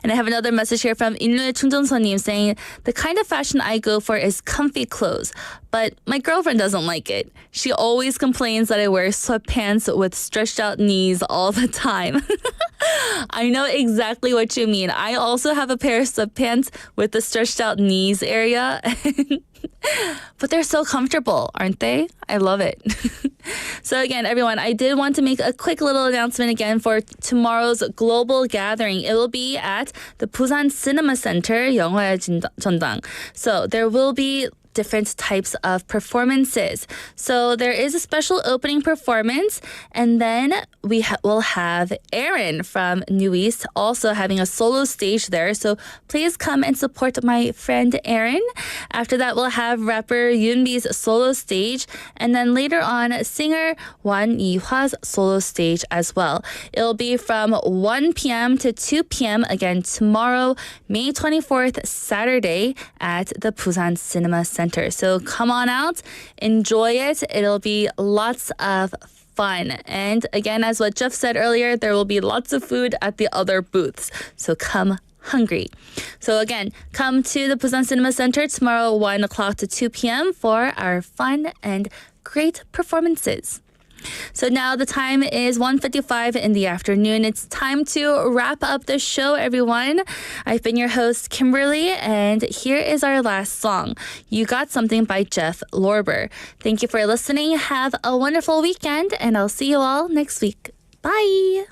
And I have another message here from 인류의 충전소님 saying, the kind of fashion I go for is comfy clothes, but my girlfriend doesn't like it. She always complains that I wear sweatpants with stretched out knees all the time. I know exactly what you mean. I also have a pair of sweatpants with the stretched out knees area. But they're so comfortable, aren't they? I love it. So again, everyone, I did want to make a quick little announcement again for tomorrow's global gathering. It will be at the Busan Cinema Center, 영화의 전당. So there will be different types of performances. So there is a special opening performance, and then we will have Aaron from New East also having a solo stage there. So please come and support my friend Aaron. After that, we'll have rapper Yoonbi's solo stage, and then later on, singer Wan Yihwa's solo stage as well. It'll be from 1 p.m. to 2 p.m. again tomorrow, May 24th, Saturday at the Busan Cinema Center. So come on out, enjoy it. It'll be lots of fun. And again, as what Jeff said earlier, there will be lots of food at the other booths. So come hungry. So again, come to the Busan Cinema Center tomorrow, 1 o'clock to 2 p.m. for our fun and great performances. So now the time is 1:55 in the afternoon. It's time to wrap up the show, everyone. I've been your host, Kimberly, and here is our last song, You Got Something by Jeff Lorber. Thank you for listening. Have a wonderful weekend, and I'll see you all next week. Bye.